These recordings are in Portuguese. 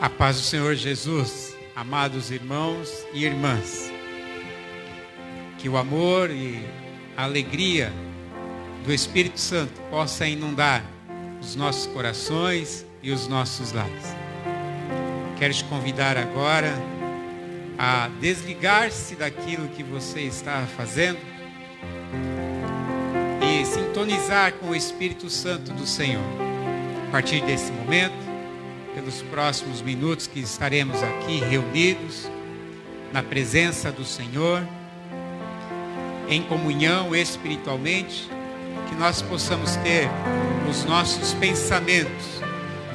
A paz do Senhor Jesus, amados irmãos e irmãs. Que o amor e a alegria do Espírito Santo possa inundar os nossos corações e os nossos lares. Quero te convidar agora a desligar-se daquilo que você está fazendo e sintonizar com o Espírito Santo do Senhor. A partir desse momento, pelos próximos minutos que estaremos aqui reunidos na presença do Senhor, em comunhão espiritualmente, que nós possamos ter os nossos pensamentos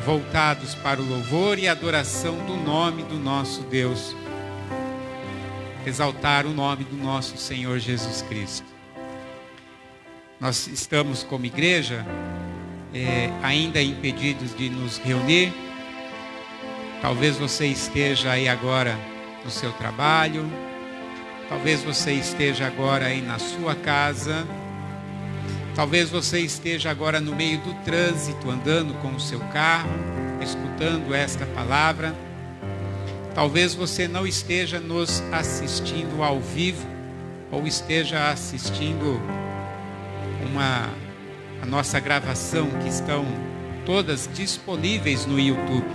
voltados para o louvor e adoração do nome do nosso Deus, exaltar o nome do nosso Senhor Jesus Cristo. Nós estamos como igreja ainda impedidos de nos reunir. Talvez você esteja aí agora no seu trabalho, talvez você esteja agora aí na sua casa, talvez você esteja agora no meio do trânsito, andando com o seu carro, escutando esta palavra. Talvez você não esteja nos assistindo ao vivo, ou esteja assistindo a nossa gravação, que estão todas disponíveis no YouTube.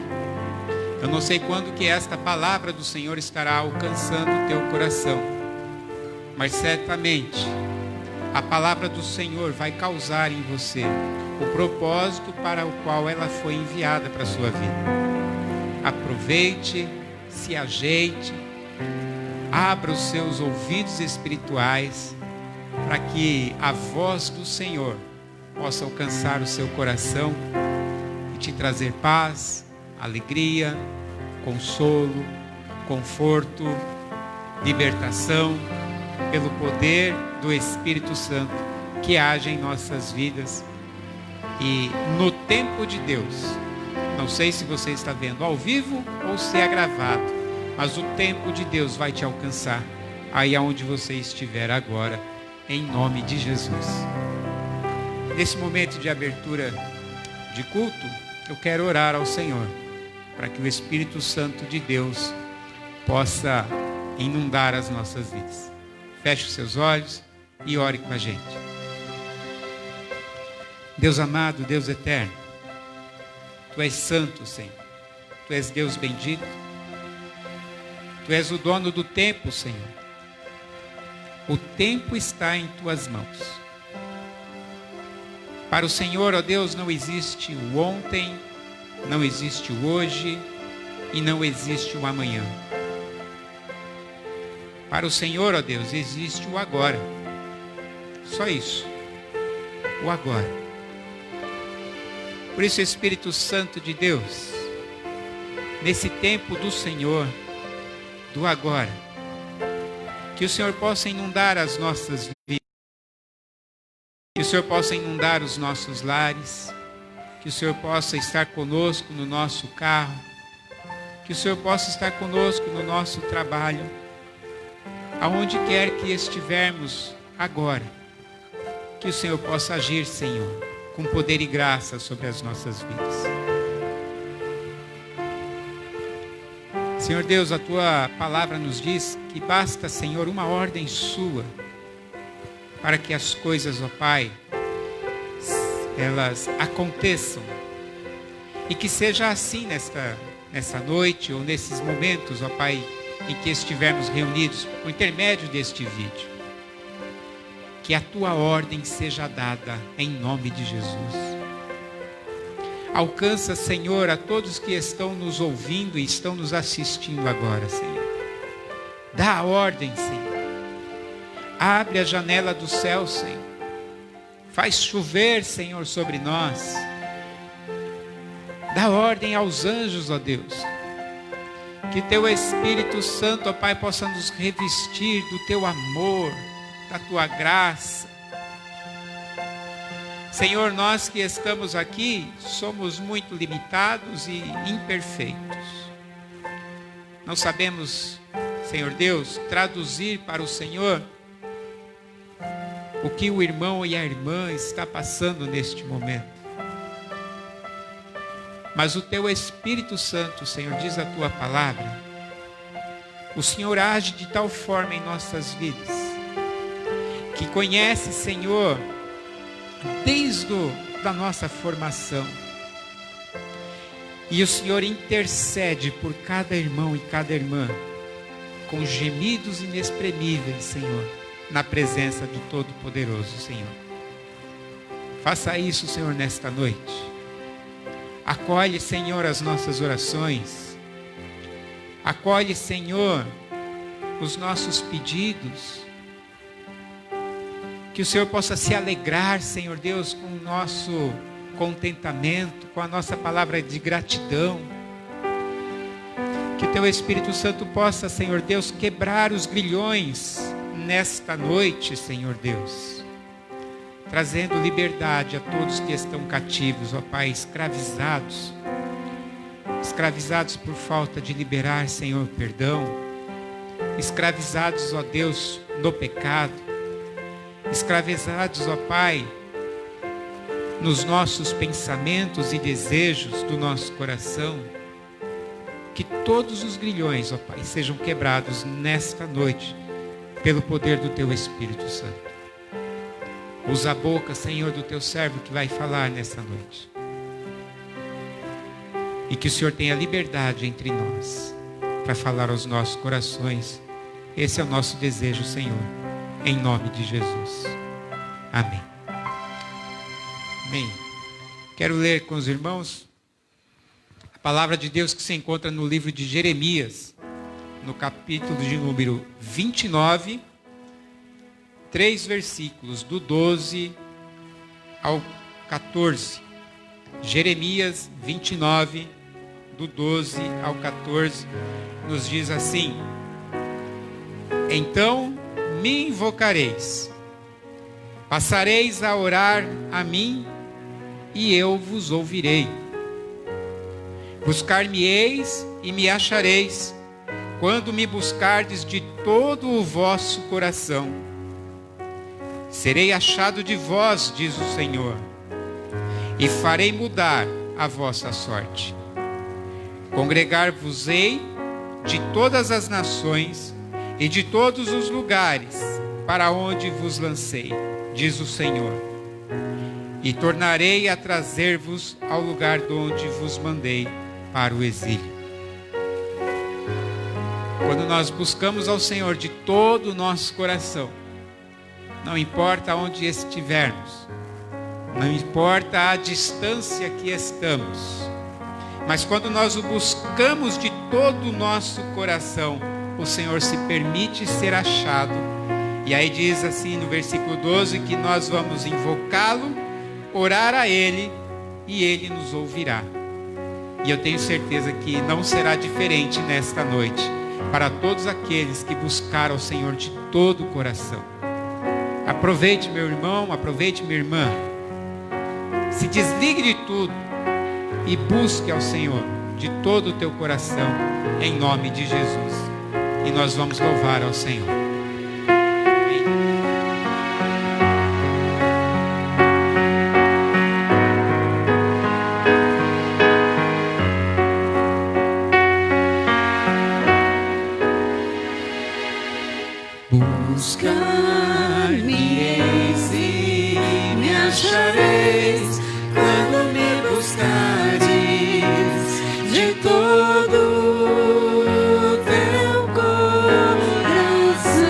Eu não sei quando que esta palavra do Senhor estará alcançando o teu coração, mas certamente a palavra do Senhor vai causar em você o propósito para o qual ela foi enviada para a sua vida. Aproveite, se ajeite, abra os seus ouvidos espirituais para que a voz do Senhor possa alcançar o seu coração e te trazer paz, alegria, consolo, conforto, libertação, pelo poder do Espírito Santo que age em nossas vidas. E no tempo de Deus, não sei se você está vendo ao vivo ou se é gravado, mas o tempo de Deus vai te alcançar aí aonde você estiver agora, em nome de Jesus. Nesse momento de abertura de culto, eu quero orar ao Senhor, para que o Espírito Santo de Deus possa inundar as nossas vidas. Feche os seus olhos e ore com a gente. Deus amado, Deus eterno, Tu és santo, Senhor. Tu és Deus bendito. Tu és o dono do tempo, Senhor. O tempo está em Tuas mãos. Para o Senhor, ó Deus, não existe o ontem, não existe o hoje e não existe o amanhã. Para o Senhor, ó Deus, existe o agora. Só isso. O agora. Por isso, Espírito Santo de Deus, nesse tempo do Senhor, do agora, que o Senhor possa inundar as nossas vidas, que o Senhor possa inundar os nossos lares, que o Senhor possa estar conosco no nosso carro, que o Senhor possa estar conosco no nosso trabalho, aonde quer que estivermos agora, que o Senhor possa agir, Senhor, com poder e graça sobre as nossas vidas. Senhor Deus, a Tua palavra nos diz que basta, Senhor, uma ordem Sua, para que as coisas, ó Pai, elas aconteçam. E que seja assim nessa noite ou nesses momentos, ó Pai, em que estivermos reunidos por intermédio deste vídeo. Que a Tua ordem seja dada em nome de Jesus. Alcança, Senhor, a todos que estão nos ouvindo e estão nos assistindo agora, Senhor. Dá a ordem, Senhor. Abre a janela do céu, Senhor. Faz chover, Senhor, sobre nós. Dá ordem aos anjos, ó Deus. Que Teu Espírito Santo, ó Pai, possa nos revestir do Teu amor, da Tua graça. Senhor, nós que estamos aqui somos muito limitados e imperfeitos. Não sabemos, Senhor Deus, traduzir para o Senhor o que o irmão e a irmã está passando neste momento. Mas o teu Espírito Santo, Senhor, diz a tua palavra, o Senhor age de tal forma em nossas vidas, que conhece, Senhor, desde da nossa formação. E o Senhor intercede por cada irmão e cada irmã, com gemidos inexprimíveis, Senhor, na presença do Todo-Poderoso, Senhor. Faça isso, Senhor, nesta noite. Acolhe, Senhor, as nossas orações. Acolhe, Senhor, os nossos pedidos. Que o Senhor possa se alegrar, Senhor Deus, com o nosso contentamento, com a nossa palavra de gratidão. Que o teu Espírito Santo possa, Senhor Deus, quebrar os grilhões nesta noite, Senhor Deus, trazendo liberdade a todos que estão cativos, ó Pai, escravizados por falta de liberar, Senhor, perdão, escravizados, ó Deus, no pecado, escravizados, ó Pai, nos nossos pensamentos e desejos do nosso coração. Que todos os grilhões, ó Pai, sejam quebrados nesta noite, pelo poder do teu Espírito Santo. Usa a boca, Senhor, do teu servo que vai falar nesta noite. E que o Senhor tenha liberdade entre nós, para falar aos nossos corações. Esse é o nosso desejo, Senhor, em nome de Jesus. Amém. Amém. Quero ler com os irmãos a palavra de Deus que se encontra no livro de Jeremias, no capítulo de número 29, 3 versículos, do 12 ao 14. Jeremias 29, do 12 ao 14, nos diz assim: Então me invocareis, passareis a orar a mim, e eu vos ouvirei. Buscar-me-eis e me achareis, quando me buscardes de todo o vosso coração. Serei achado de vós, diz o Senhor, e farei mudar a vossa sorte. Congregar-vos-ei de todas as nações e de todos os lugares para onde vos lancei, diz o Senhor, e tornarei a trazer-vos ao lugar de onde vos mandei para o exílio. Quando nós buscamos ao Senhor de todo o nosso coração, não importa onde estivermos, não importa a distância que estamos, mas quando nós o buscamos de todo o nosso coração, o Senhor se permite ser achado. E aí diz assim no versículo 12 que nós vamos invocá-lo, orar a Ele, e Ele nos ouvirá. E eu tenho certeza que não será diferente nesta noite, para todos aqueles que buscaram o Senhor de todo o coração. Aproveite, meu irmão, aproveite, minha irmã. Se desligue de tudo e busque ao Senhor de todo o teu coração, em nome de Jesus. E nós vamos louvar ao Senhor. Buscar-me-eis e me achareis, quando me buscareis de todo o teu coração.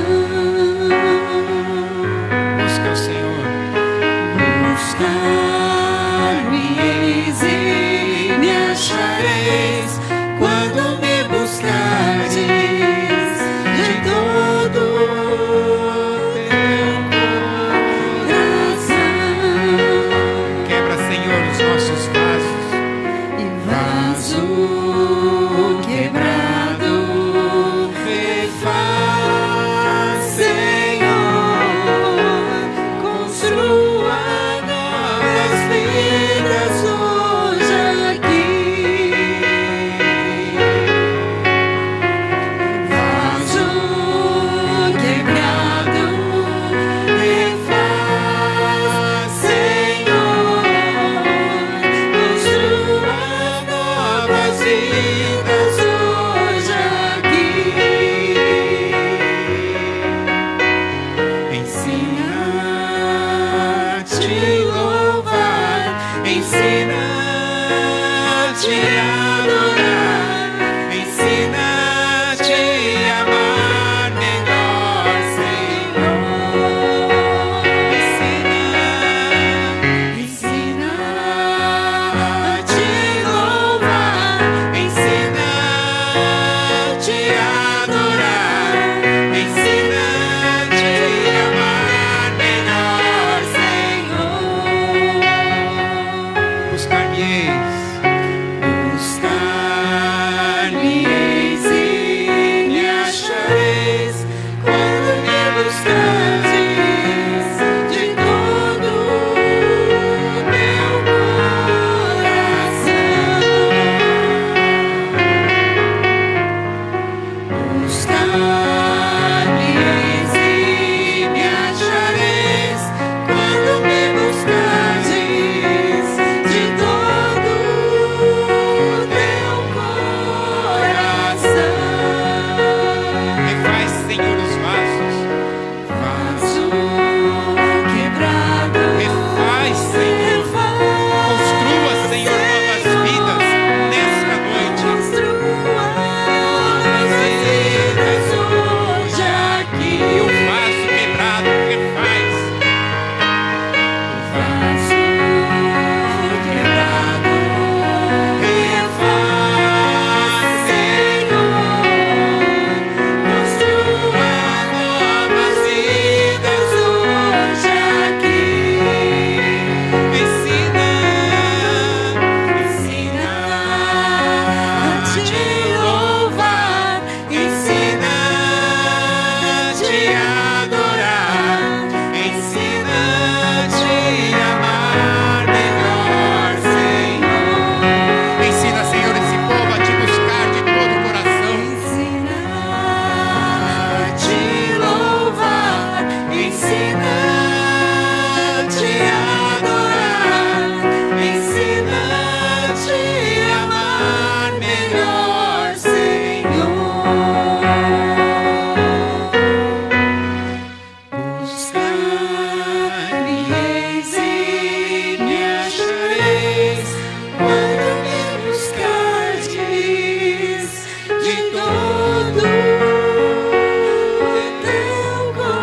te adorar, ensina-te a amar melhor, Senhor. Ensina-te a louvar, ensina-te a adorar, ensina-te a amar melhor, Senhor. Buscar-me-eis, Buscar-me-eis e me achareis quando me buscardes de todo o meu coração. Buscar-me-eis e me achareis quando me buscardes de todo o teu coração. refaz, Senhor, os vasos. Vaso quebrado, Refaz, Senhor. Construa, Senhor, novas vidas nesta noite. construa novas vidas hoje aqui. E o vaso quebrado refaz. Vaso quebrado, refaz, Senhor. Construa novas vidas hoje aqui. Ensina-te a louvar, ensina-te a adorar, ensina-te a amar melhor, Senhor. Ensina, Senhor, esse povo a te buscar de todo o coração. Ensina-te a louvar, ensina-te a adorar, ensina-te a amar melhor, Senhor. Buscar-me-eis e me achareis quando me buscardes de todo o teu coração.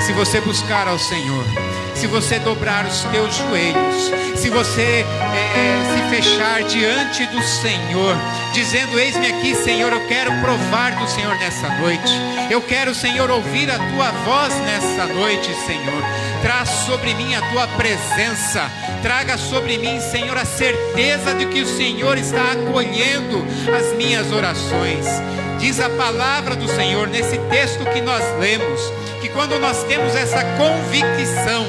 Se você buscar ao Senhor, se você dobrar os teus joelhos, se você se fechar diante do Senhor, dizendo: eis-me aqui, Senhor, eu quero provar do Senhor nessa noite. Eu quero, Senhor, ouvir a tua voz nessa noite, Senhor. Traz sobre mim a tua presença. Traga sobre mim, Senhor, a certeza de que o Senhor está acolhendo as minhas orações. Diz a palavra do Senhor nesse texto que nós lemos, que quando nós temos essa convicção,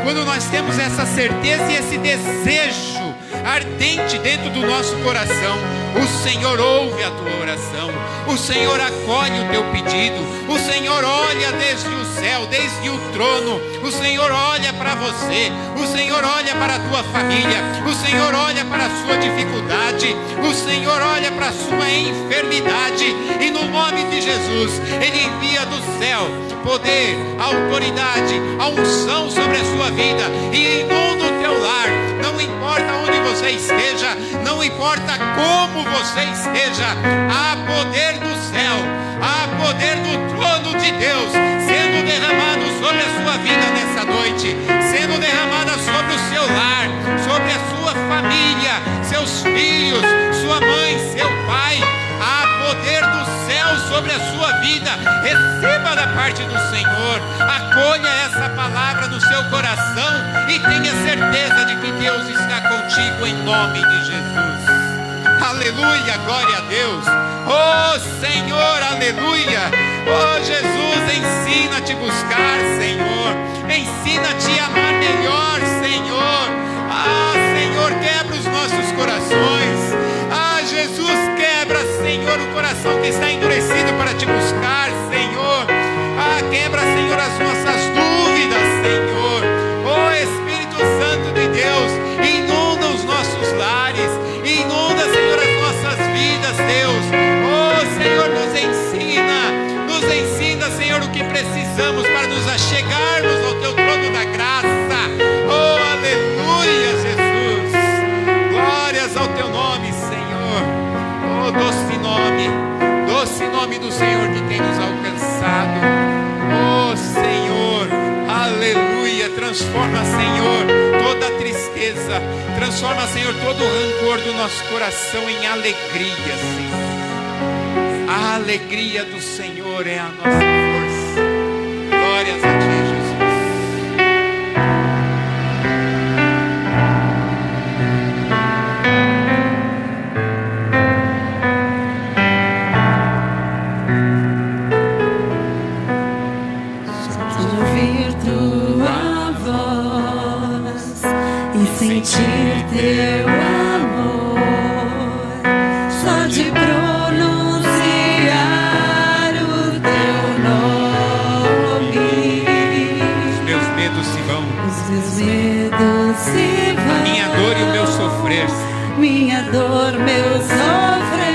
quando nós temos essa certeza e esse desejo ardente dentro do nosso coração, o Senhor ouve a tua oração, o Senhor acolhe o teu pedido, o Senhor olha desde o céu, desde o trono, o Senhor olha para você, o Senhor olha para a tua família, o Senhor olha para a sua dificuldade, o Senhor olha para a sua enfermidade, e no nome de Jesus, Ele envia do céu poder, autoridade, a unção sobre a sua vida, e inunda o teu lar. Não importa onde você esteja, não importa como você esteja, há poder do céu, há poder do trono de Deus sendo derramado sobre a sua vida nessa noite, sendo derramada sobre o seu lar, sobre a sua família, seus filhos, sua mãe, seu pai. Há poder do céu sobre a sua vida. Receba da parte do Senhor, acolha essa palavra no seu coração e tenha certeza de que Deus está contigo em nome de Jesus. Aleluia, glória a Deus. Oh Senhor, aleluia. Oh Jesus, ensina-te a te buscar, Senhor. Ensina-te a amar melhor, Senhor. Ah, Senhor, quebra os nossos corações. Ah, Jesus, quebra, Senhor, o coração que está endurecido para te buscar, Senhor. Ah, quebra, Senhor, as nossas dúvidas, Senhor. Oh, Espírito Santo de Deus, inunda os nossos lares, inunda, Senhor, as nossas vidas, Deus. Oh, Senhor, nos ensina, Senhor, o que precisamos para nos achegarmos ao teu trono da graça. Oh, aleluia, Jesus. Glórias ao teu nome, Senhor. Oh, doce nome do Senhor que tem nos alcançado. Oh, Senhor, aleluia. Transforma, Senhor, toda tristeza. Transforma, Senhor, todo o rancor do nosso coração em alegria, Senhor. A alegria do Senhor é a nossa força. Glórias a ti, Jesus. Só de ouvir tua voz e sentir teu amor, só de pronunciar o teu nome, Os meus medos se vão, os meus medos se vão, minha dor e o meu sofrer. minha dor, meu sofrer,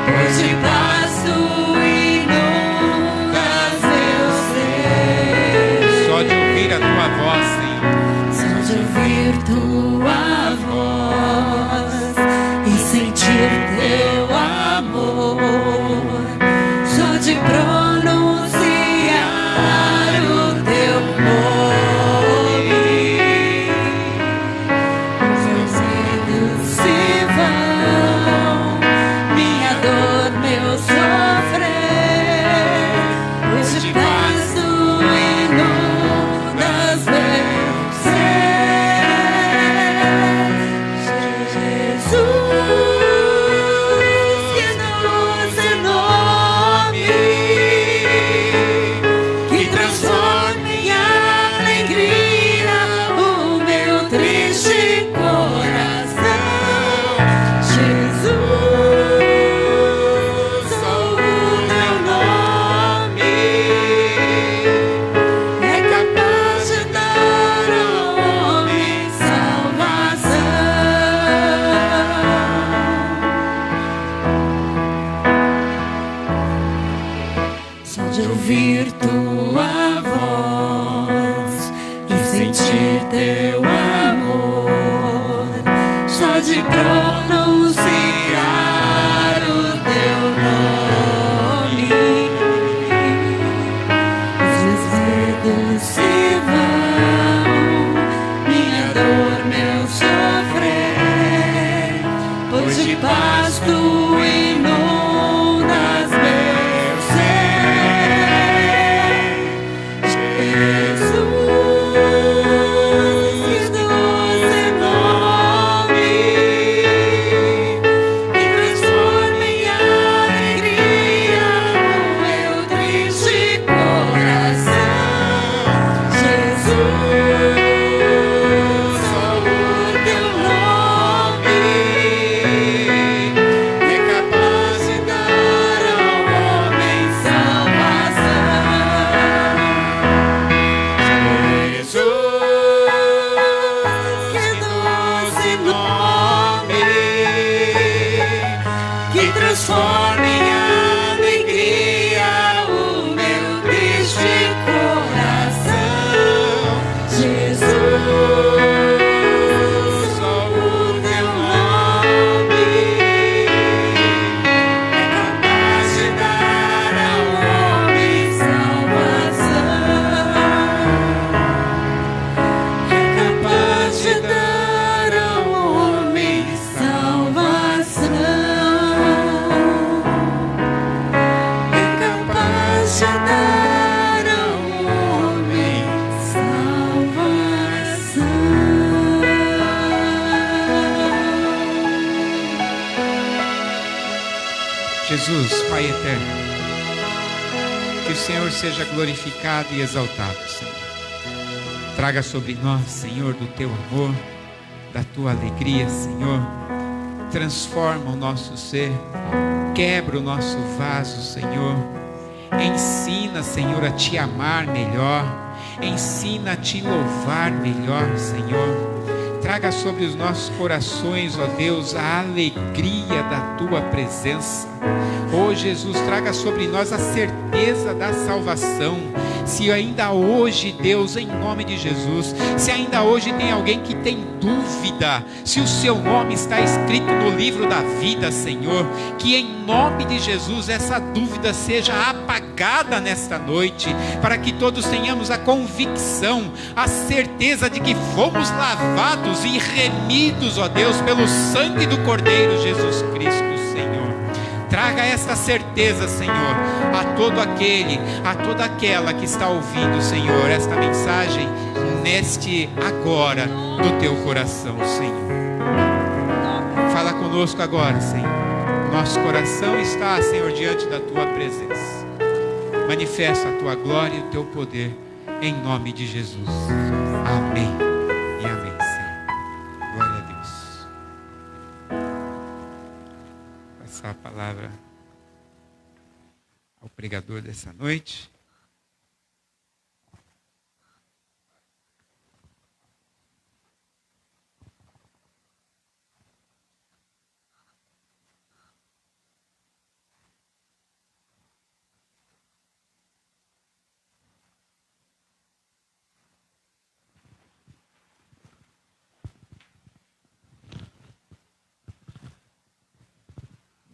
pois de paz tu inundas meu ser. Só de ouvir a tua voz, Senhor. Só de ouvir tua voz e sentir teu amor, só de pronunciar o teu nome, os meus medos se vão, minha dor, meu sofrer, pois de paz tu inundas meu ser. Jesus, que doce nome, que transforma em alegria o meu triste coração. Jesus, só o teu nome é capaz de dar ao homem salvação. Só de ouvir tua voz e sentir teu amor, só de pronunciar o teu nome, os meus medos se vão, minha dor, meu sofrer, pois de paz tu inundas meu ser. Jesus, que doce nome, que transforma em alegria o meu triste coração. Jesus, só o teu nome é capaz de dar ao homem salvação. Jesus, que doce nome, que transforma em alegria o meu triste coração. Jesus, só o teu nome é capaz de dar ao homem salvação. É capaz de dar ao homem salvação. É capaz de dar ao homem salvação. Jesus, Pai eterno, que o Senhor seja glorificado e exaltado, Senhor. Traga sobre nós, Senhor, do teu amor, da tua alegria, Senhor. Transforma o nosso ser, quebra o nosso vaso, Senhor. Ensina, Senhor, a te amar melhor. Ensina a te louvar melhor, Senhor. Traga sobre os nossos corações, ó Deus, a alegria da tua presença. Oh Jesus, traga sobre nós a certeza da salvação. Se ainda hoje, Deus, em nome de Jesus, se ainda hoje tem alguém que tem dúvida, se o seu nome está escrito no livro da vida, Senhor, que em nome de Jesus essa dúvida seja apagada nesta noite, para que todos tenhamos a convicção, a certeza de que fomos lavados e remidos, ó Deus, pelo sangue do Cordeiro Jesus Cristo, Senhor. Traga esta certeza, Senhor, a todo aquele, a toda aquela que está ouvindo, Senhor, esta mensagem neste agora do teu coração, Senhor. Fala conosco agora, Senhor. Nosso coração está, Senhor, diante da tua presença. Manifesta a tua glória e o teu poder em nome de Jesus. Amém e amém, Senhor. Glória a Deus. Passar a palavra ao pregador dessa noite.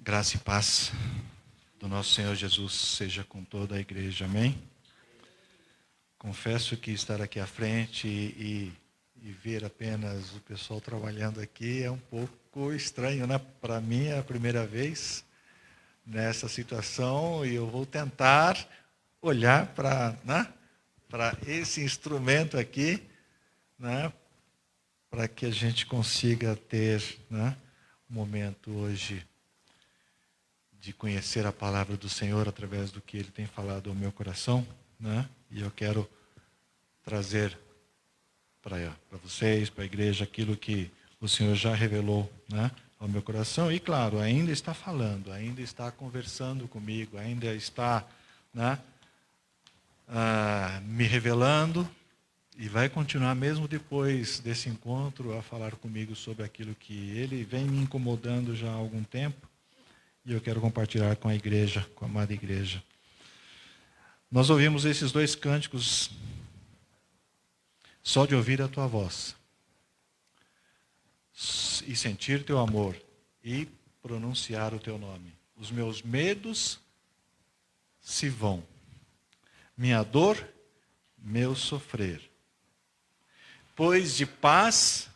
Graça e paz do nosso Senhor Jesus seja com toda a igreja, amém? Confesso que estar aqui à frente e ver apenas o pessoal trabalhando aqui é um pouco estranho, né? Para mim é a primeira vez nessa situação e eu vou tentar olhar para esse instrumento aqui, né? Para que a gente consiga ter, né, um momento hoje de conhecer a palavra do Senhor através do que Ele tem falado ao meu coração, né? E eu quero trazer para vocês, para a igreja, aquilo que o Senhor já revelou, né, ao meu coração. E claro, ainda está falando, ainda está conversando comigo, ainda está, né, me revelando e vai continuar mesmo depois desse encontro a falar comigo sobre aquilo que Ele vem me incomodando já há algum tempo. E eu quero compartilhar com a igreja, com a amada igreja. Nós ouvimos esses dois cânticos só de ouvir a tua voz e sentir teu amor e pronunciar o teu nome. Os meus medos se vão, minha dor, meu sofrer. Pois de paz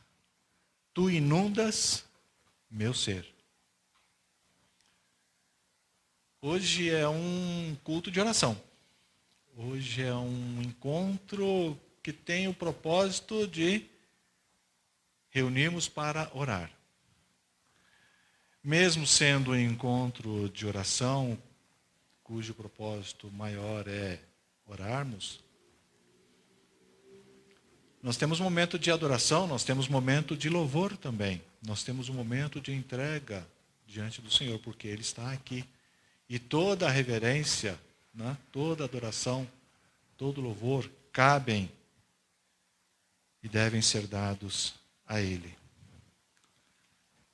tu inundas meu ser. Hoje é um culto de oração. Hoje é um encontro que tem o propósito de reunirmos para orar. Mesmo sendo um encontro de oração, cujo propósito maior é orarmos, nós temos um momento de adoração, nós temos um momento de louvor também. Nós temos um momento de entrega diante do Senhor, porque Ele está aqui. E toda a reverência, né, toda a adoração, todo louvor cabem e devem ser dados a Ele.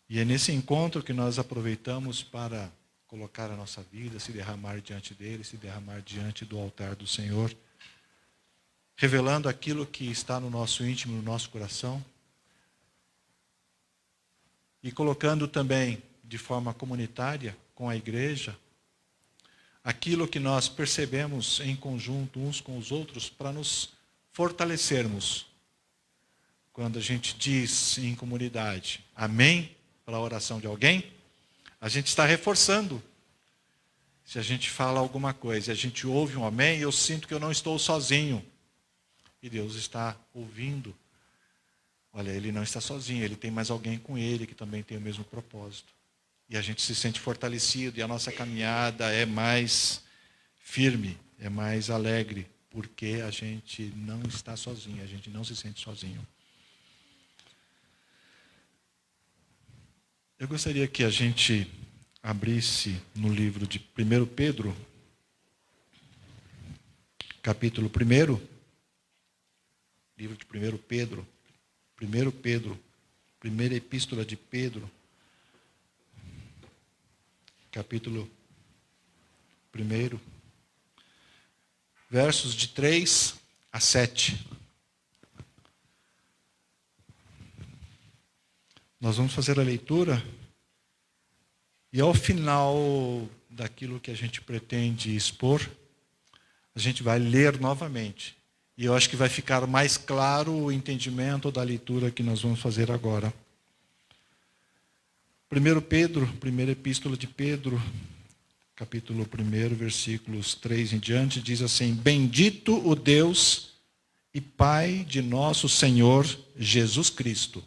E é nesse encontro que nós aproveitamos para colocar a nossa vida, se derramar diante dEle, se derramar diante do altar do Senhor, revelando aquilo que está no nosso íntimo, no nosso coração, e colocando também de forma comunitária com a igreja, aquilo que nós percebemos em conjunto uns com os outros para nos fortalecermos. Quando a gente diz em comunidade amém para a oração de alguém, a gente está reforçando. Se a gente fala alguma coisa, a gente ouve um amém, eu sinto que eu não estou sozinho. E Deus está ouvindo. Olha, Ele não está sozinho, Ele tem mais alguém com Ele que também tem o mesmo propósito. E a gente se sente fortalecido e a nossa caminhada é mais firme, é mais alegre, porque a gente não está sozinho, a gente não se sente sozinho. Eu gostaria que a gente abrisse no livro de 1 Pedro, capítulo 1, livro de 1 Pedro, primeira epístola de Pedro, capítulo primeiro, versos de 3 a 7. Nós vamos fazer a leitura e ao final daquilo que a gente pretende expor, a gente vai ler novamente. E eu acho que vai ficar mais claro o entendimento da leitura que nós vamos fazer agora. 1 Pedro, primeira epístola de Pedro, capítulo 1, versículos 3 em diante, diz assim: Bendito o Deus e Pai de nosso Senhor Jesus Cristo,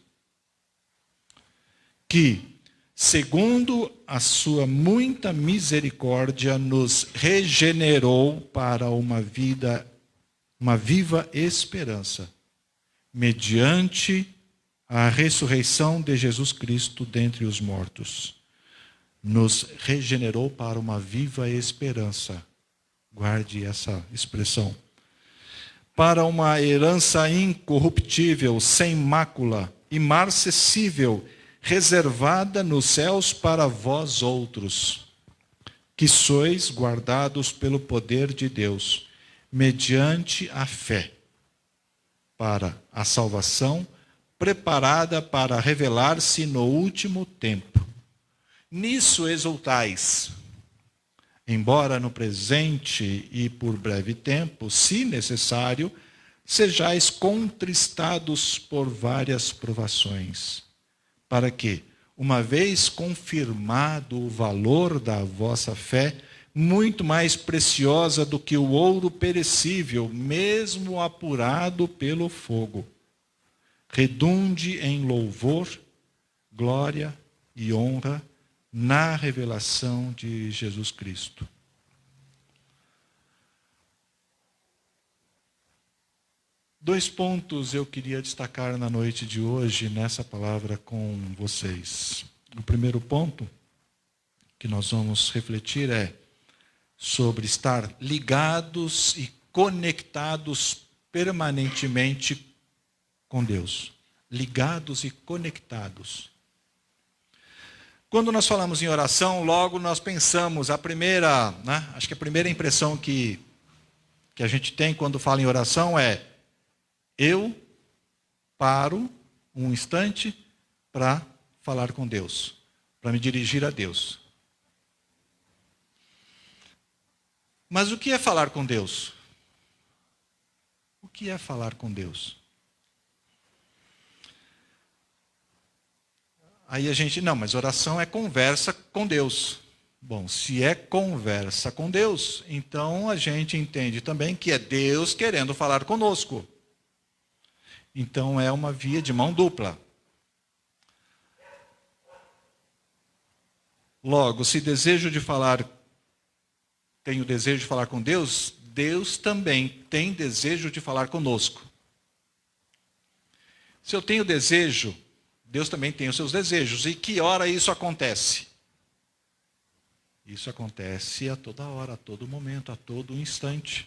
que, segundo a sua muita misericórdia, nos regenerou para uma viva esperança, mediante a ressurreição de Jesus Cristo dentre os mortos. Nos regenerou para uma viva esperança. Guarde essa expressão. Para uma herança incorruptível, sem mácula, imarcessível, reservada nos céus para vós outros, que sois guardados pelo poder de Deus, mediante a fé, para a salvação preparada para revelar-se no último tempo. Nisso exultais, embora no presente e por breve tempo, se necessário, sejais contristados por várias provações, para que, uma vez confirmado o valor da vossa fé, muito mais preciosa do que o ouro perecível, mesmo apurado pelo fogo, redunde em louvor, glória e honra na revelação de Jesus Cristo. Dois pontos eu queria destacar na noite de hoje, nessa palavra com vocês. O primeiro ponto que nós vamos refletir é sobre estar ligados e conectados permanentemente com Deus. Ligados e conectados. Quando nós falamos em oração, logo nós pensamos, acho que a primeira impressão que a gente tem quando fala em oração é: eu paro um instante para falar com Deus, para me dirigir a Deus. Mas o que é falar com Deus? O que é falar com Deus? Aí a gente, não, mas oração é conversa com Deus. Bom, se é conversa com Deus, então a gente entende também que é Deus querendo falar conosco. Então é uma via de mão dupla. Logo, se tenho desejo de falar com Deus, Deus também tem desejo de falar conosco. Se eu tenho desejo, Deus também tem os seus desejos. E que hora isso acontece? Isso acontece a toda hora, a todo momento, a todo instante.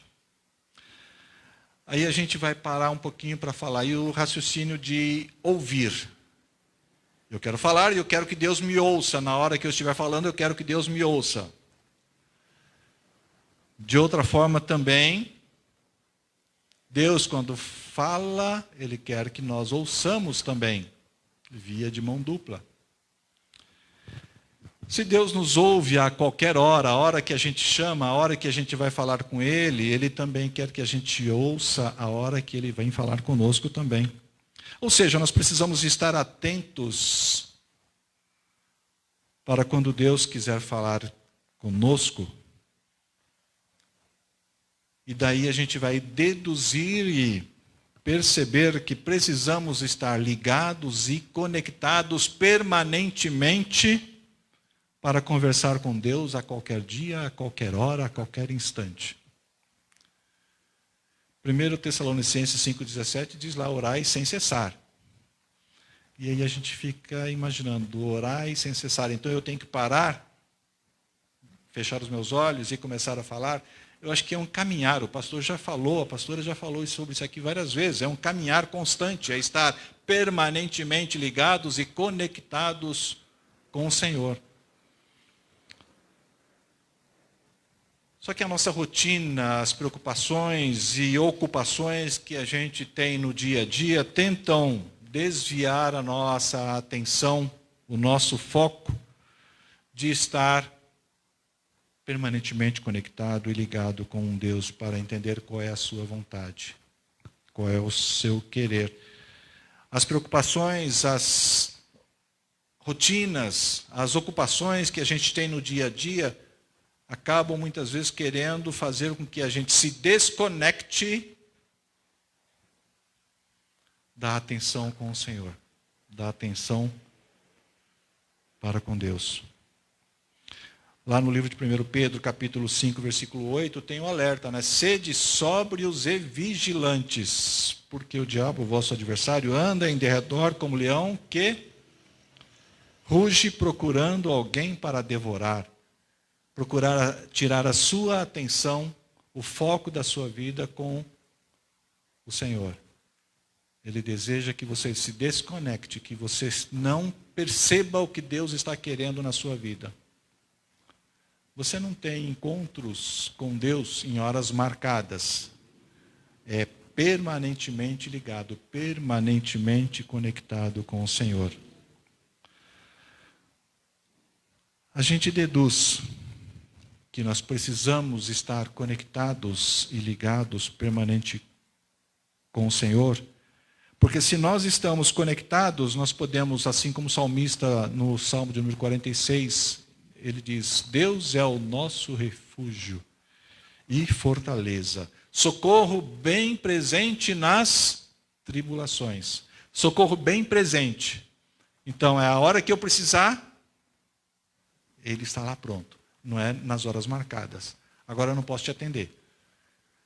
Aí a gente vai parar um pouquinho para falar. E o raciocínio de ouvir. Eu quero falar e eu quero que Deus me ouça. Na hora que eu estiver falando, eu quero que Deus me ouça. De outra forma também, Deus, quando fala, Ele quer que nós ouçamos também. Via de mão dupla. Se Deus nos ouve a qualquer hora, a hora que a gente chama, a hora que a gente vai falar com Ele, Ele também quer que a gente ouça a hora que Ele vem falar conosco também. Ou seja, nós precisamos estar atentos para quando Deus quiser falar conosco. E daí a gente vai deduzir e perceber que precisamos estar ligados e conectados permanentemente para conversar com Deus a qualquer dia, a qualquer hora, a qualquer instante. 1 Tessalonicenses 5,17 diz lá: orai sem cessar. E aí a gente fica imaginando, orai sem cessar. Então eu tenho que parar, fechar os meus olhos e começar a falar. Eu acho que é um caminhar, a pastora já falou sobre isso aqui várias vezes, é um caminhar constante, é estar permanentemente ligados e conectados com o Senhor. Só que a nossa rotina, as preocupações e ocupações que a gente tem no dia a dia tentam desviar a nossa atenção, o nosso foco, de estar permanentemente conectado e ligado com um Deus para entender qual é a sua vontade, qual é o seu querer. As preocupações, as rotinas, as ocupações que a gente tem no dia a dia acabam muitas vezes querendo fazer com que a gente se desconecte da atenção com o Senhor, da atenção para com Deus. Lá no livro de 1 Pedro, capítulo 5, versículo 8, tem um alerta, né? Sede sóbrios e vigilantes, porque o diabo, o vosso adversário, anda em derredor como leão que ruge procurando alguém para devorar. Procurar tirar a sua atenção, o foco da sua vida com o Senhor. Ele deseja que você se desconecte, que você não perceba o que Deus está querendo na sua vida. Você não tem encontros com Deus em horas marcadas. É permanentemente ligado, permanentemente conectado com o Senhor. A gente deduz que nós precisamos estar conectados e ligados permanente com o Senhor, porque se nós estamos conectados, nós podemos, assim como o salmista no Salmo de número 46, ele diz: Deus é o nosso refúgio e fortaleza, socorro bem presente nas tribulações. Socorro bem presente. Então, é a hora que eu precisar, ele está lá pronto. Não é nas horas marcadas. Agora eu não posso te atender.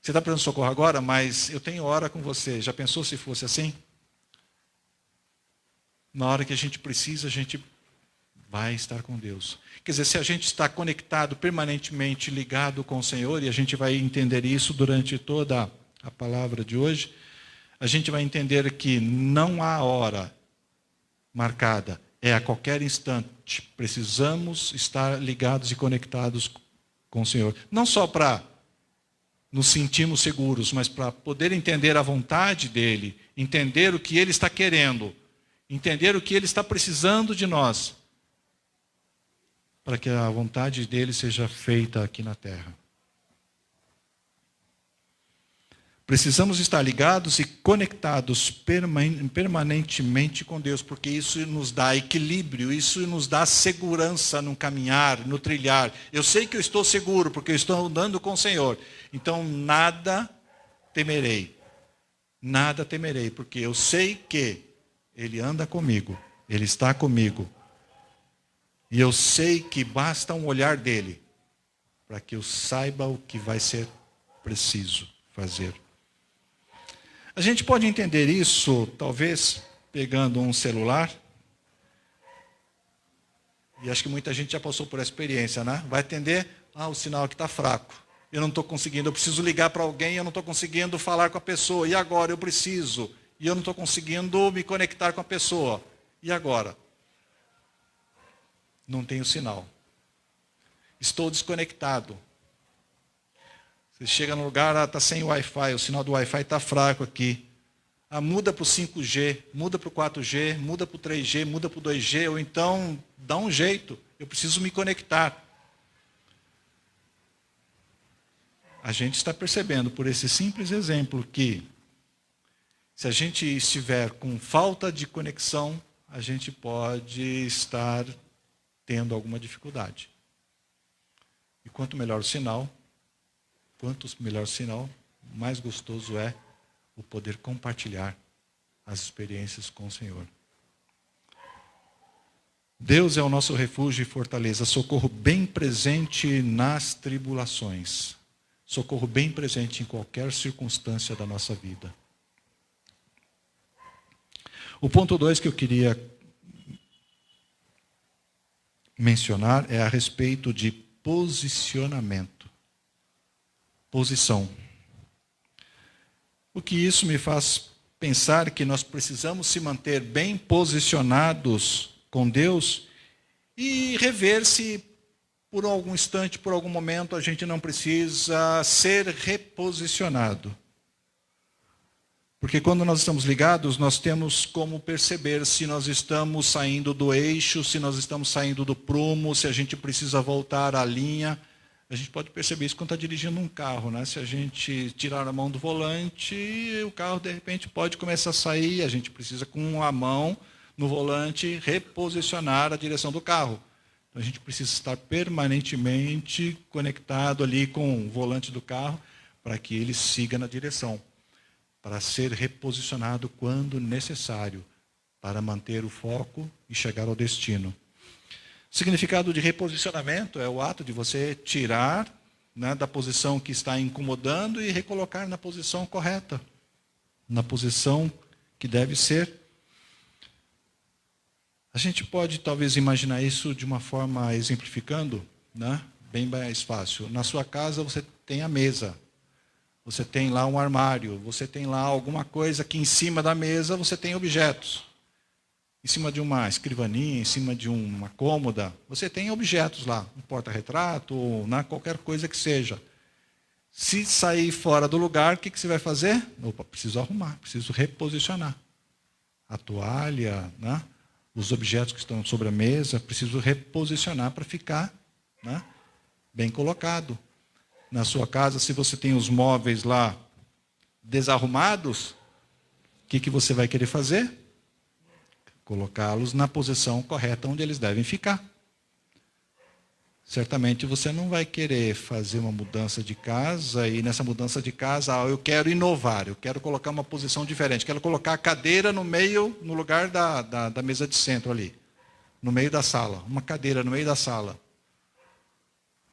Você está precisando de socorro agora, mas eu tenho hora com você. Já pensou se fosse assim? Na hora que a gente precisa, a gente vai estar com Deus. Quer dizer, se a gente está conectado, permanentemente ligado com o Senhor, e a gente vai entender isso durante toda a palavra de hoje, a gente vai entender que não há hora marcada. É a qualquer instante. Precisamos estar ligados e conectados com o Senhor. Não só para nos sentirmos seguros, mas para poder entender a vontade dEle, entender o que Ele está querendo, entender o que Ele está precisando de nós, para que a vontade dEle seja feita aqui na terra. Precisamos estar ligados e conectados permanentemente com Deus, porque isso nos dá equilíbrio, isso nos dá segurança no caminhar, no trilhar. Eu sei que eu estou seguro, porque eu estou andando com o Senhor. Então, nada temerei. Nada temerei, porque eu sei que Ele anda comigo, Ele está comigo. E eu sei que basta um olhar dEle, para que eu saiba o que vai ser preciso fazer. A gente pode entender isso, talvez, pegando um celular. E acho que muita gente já passou por essa experiência, né? Vai atender, o sinal aqui está fraco. Eu não estou conseguindo, eu preciso ligar para alguém, eu não estou conseguindo falar com a pessoa. E agora? Eu preciso. E eu não estou conseguindo me conectar com a pessoa. E agora? Não tenho sinal. Estou desconectado. Você chega no lugar, está sem Wi-Fi, o sinal do Wi-Fi está fraco aqui. Muda para o 5G, muda para o 4G, muda para o 3G, muda para o 2G, ou então dá um jeito, eu preciso me conectar. A gente está percebendo por esse simples exemplo que, se a gente estiver com falta de conexão, a gente pode estar tendo alguma dificuldade. E quanto melhor o sinal, mais gostoso é o poder compartilhar as experiências com o Senhor. Deus é o nosso refúgio e fortaleza, socorro bem presente nas tribulações. Socorro bem presente em qualquer circunstância da nossa vida. O ponto 2 que eu queria mencionar é a respeito de posicionamento. Posição. O que isso me faz pensar que nós precisamos se manter bem posicionados com Deus e rever se por algum instante, por algum momento, a gente não precisa ser reposicionado. Porque quando nós estamos ligados, nós temos como perceber se nós estamos saindo do eixo, se nós estamos saindo do prumo, se a gente precisa voltar à linha. A gente pode perceber isso quando está dirigindo um carro, né? Se a gente tirar a mão do volante, o carro de repente pode começar a sair, a gente precisa com a mão no volante reposicionar a direção do carro. Então a gente precisa estar permanentemente conectado ali com o volante do carro para que ele siga na direção, para ser reposicionado quando necessário, para manter o foco e chegar ao destino. O significado de reposicionamento é o ato de você tirar, né, da posição que está incomodando e recolocar na posição correta, na posição que deve ser. A gente pode talvez imaginar isso de uma forma exemplificando, né, bem mais fácil. Na sua casa você tem a mesa, você tem lá um armário, você tem lá alguma coisa que em cima da mesa você tem objetos. Em cima de uma escrivaninha, em cima de uma cômoda, você tem objetos lá, um porta-retrato, ou qualquer coisa que seja. Se sair fora do lugar, o que você vai fazer? Opa, preciso arrumar, preciso reposicionar. A toalha, né, os objetos que estão sobre a mesa, preciso reposicionar para ficar, né, bem colocado. Na sua casa, se você tem os móveis lá desarrumados, o que você vai querer fazer? Colocá-los na posição correta onde eles devem ficar. Certamente você não vai querer fazer uma mudança de casa e nessa mudança de casa, eu quero inovar, eu quero colocar uma posição diferente, quero colocar a cadeira no meio, no lugar da mesa de centro ali, no meio da sala, uma cadeira no meio da sala.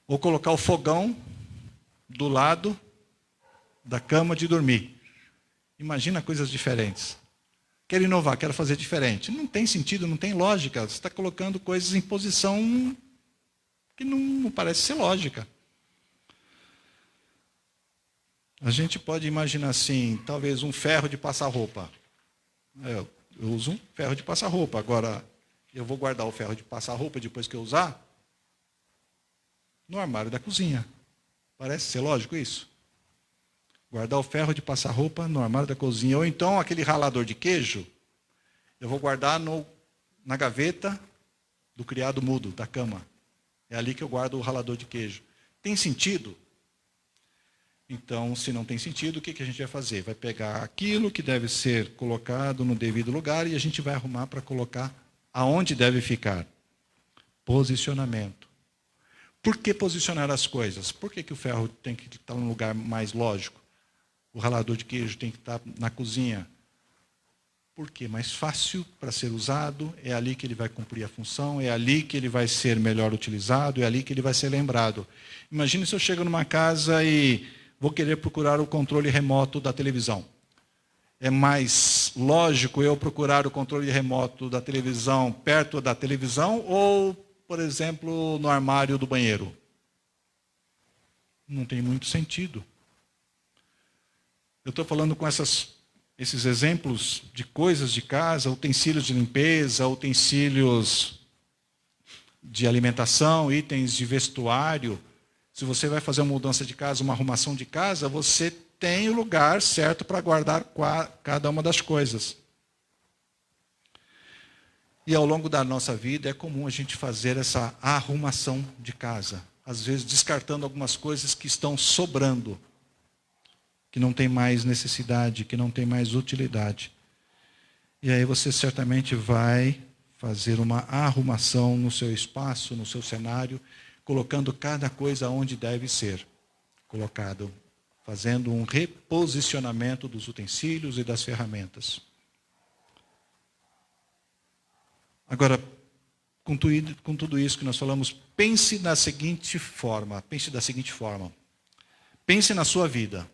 Ou colocar o fogão do lado da cama de dormir. Imagina coisas diferentes. Quero inovar, quero fazer diferente. Não tem sentido, não tem lógica. Você está colocando coisas em posição que não parece ser lógica. A gente pode imaginar assim, talvez um ferro de passar roupa. Eu uso um ferro de passar roupa. Agora, eu vou guardar o ferro de passar roupa depois que eu usar no armário da cozinha. Parece ser lógico isso? Guardar o ferro de passar roupa no armário da cozinha. Ou então aquele ralador de queijo, eu vou guardar na gaveta do criado mudo, da cama. É ali que eu guardo o ralador de queijo. Tem sentido? Então, se não tem sentido, o que a gente vai fazer? Vai pegar aquilo que deve ser colocado no devido lugar e a gente vai arrumar para colocar aonde deve ficar. Posicionamento. Por que posicionar as coisas? Por que o ferro tem que estar num lugar mais lógico? O ralador de queijo tem que estar na cozinha. Por quê? Mais fácil para ser usado, é ali que ele vai cumprir a função, é ali que ele vai ser melhor utilizado, é ali que ele vai ser lembrado. Imagine se eu chego numa casa e vou querer procurar o controle remoto da televisão. É mais lógico eu procurar o controle remoto da televisão perto da televisão ou, por exemplo, no armário do banheiro? Não tem muito sentido. Eu estou falando com esses exemplos de coisas de casa, utensílios de limpeza, utensílios de alimentação, itens de vestuário. Se você vai fazer uma mudança de casa, uma arrumação de casa, você tem o lugar certo para guardar cada uma das coisas. E ao longo da nossa vida é comum a gente fazer essa arrumação de casa. Às vezes descartando algumas coisas que estão sobrando, que não tem mais necessidade, que não tem mais utilidade. E aí você certamente vai fazer uma arrumação no seu espaço, no seu cenário, colocando cada coisa onde deve ser colocado, fazendo um reposicionamento dos utensílios e das ferramentas. Agora, com tudo isso que nós falamos, pense da seguinte forma. Pense na sua vida.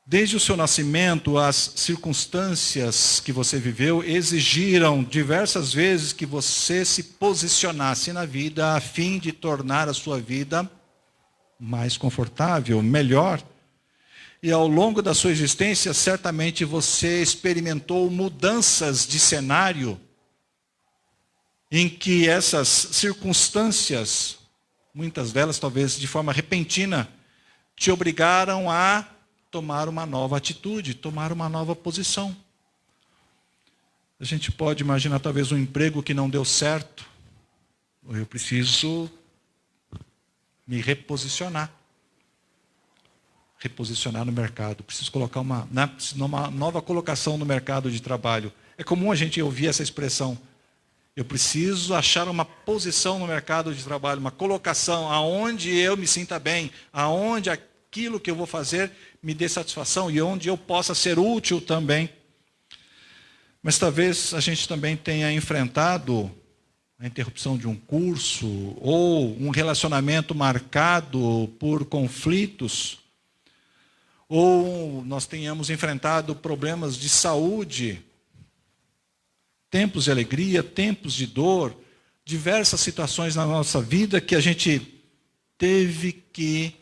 Desde o seu nascimento, as circunstâncias que você viveu exigiram diversas vezes que você se posicionasse na vida a fim de tornar a sua vida mais confortável, melhor. E ao longo da sua existência, certamente você experimentou mudanças de cenário em que essas circunstâncias, muitas delas talvez de forma repentina, te obrigaram a tomar uma nova atitude, tomar uma nova posição. A gente pode imaginar talvez um emprego que não deu certo. Eu preciso me reposicionar. Reposicionar no mercado. Preciso colocar uma nova colocação no mercado de trabalho. É comum a gente ouvir essa expressão. Eu preciso achar uma posição no mercado de trabalho, uma colocação aonde eu me sinta bem, aonde aquilo que eu vou fazer me dê satisfação e onde eu possa ser útil também. Mas talvez a gente também tenha enfrentado a interrupção de um curso ou um relacionamento marcado por conflitos, ou nós tenhamos enfrentado problemas de saúde, tempos de alegria, tempos de dor, diversas situações na nossa vida que a gente teve que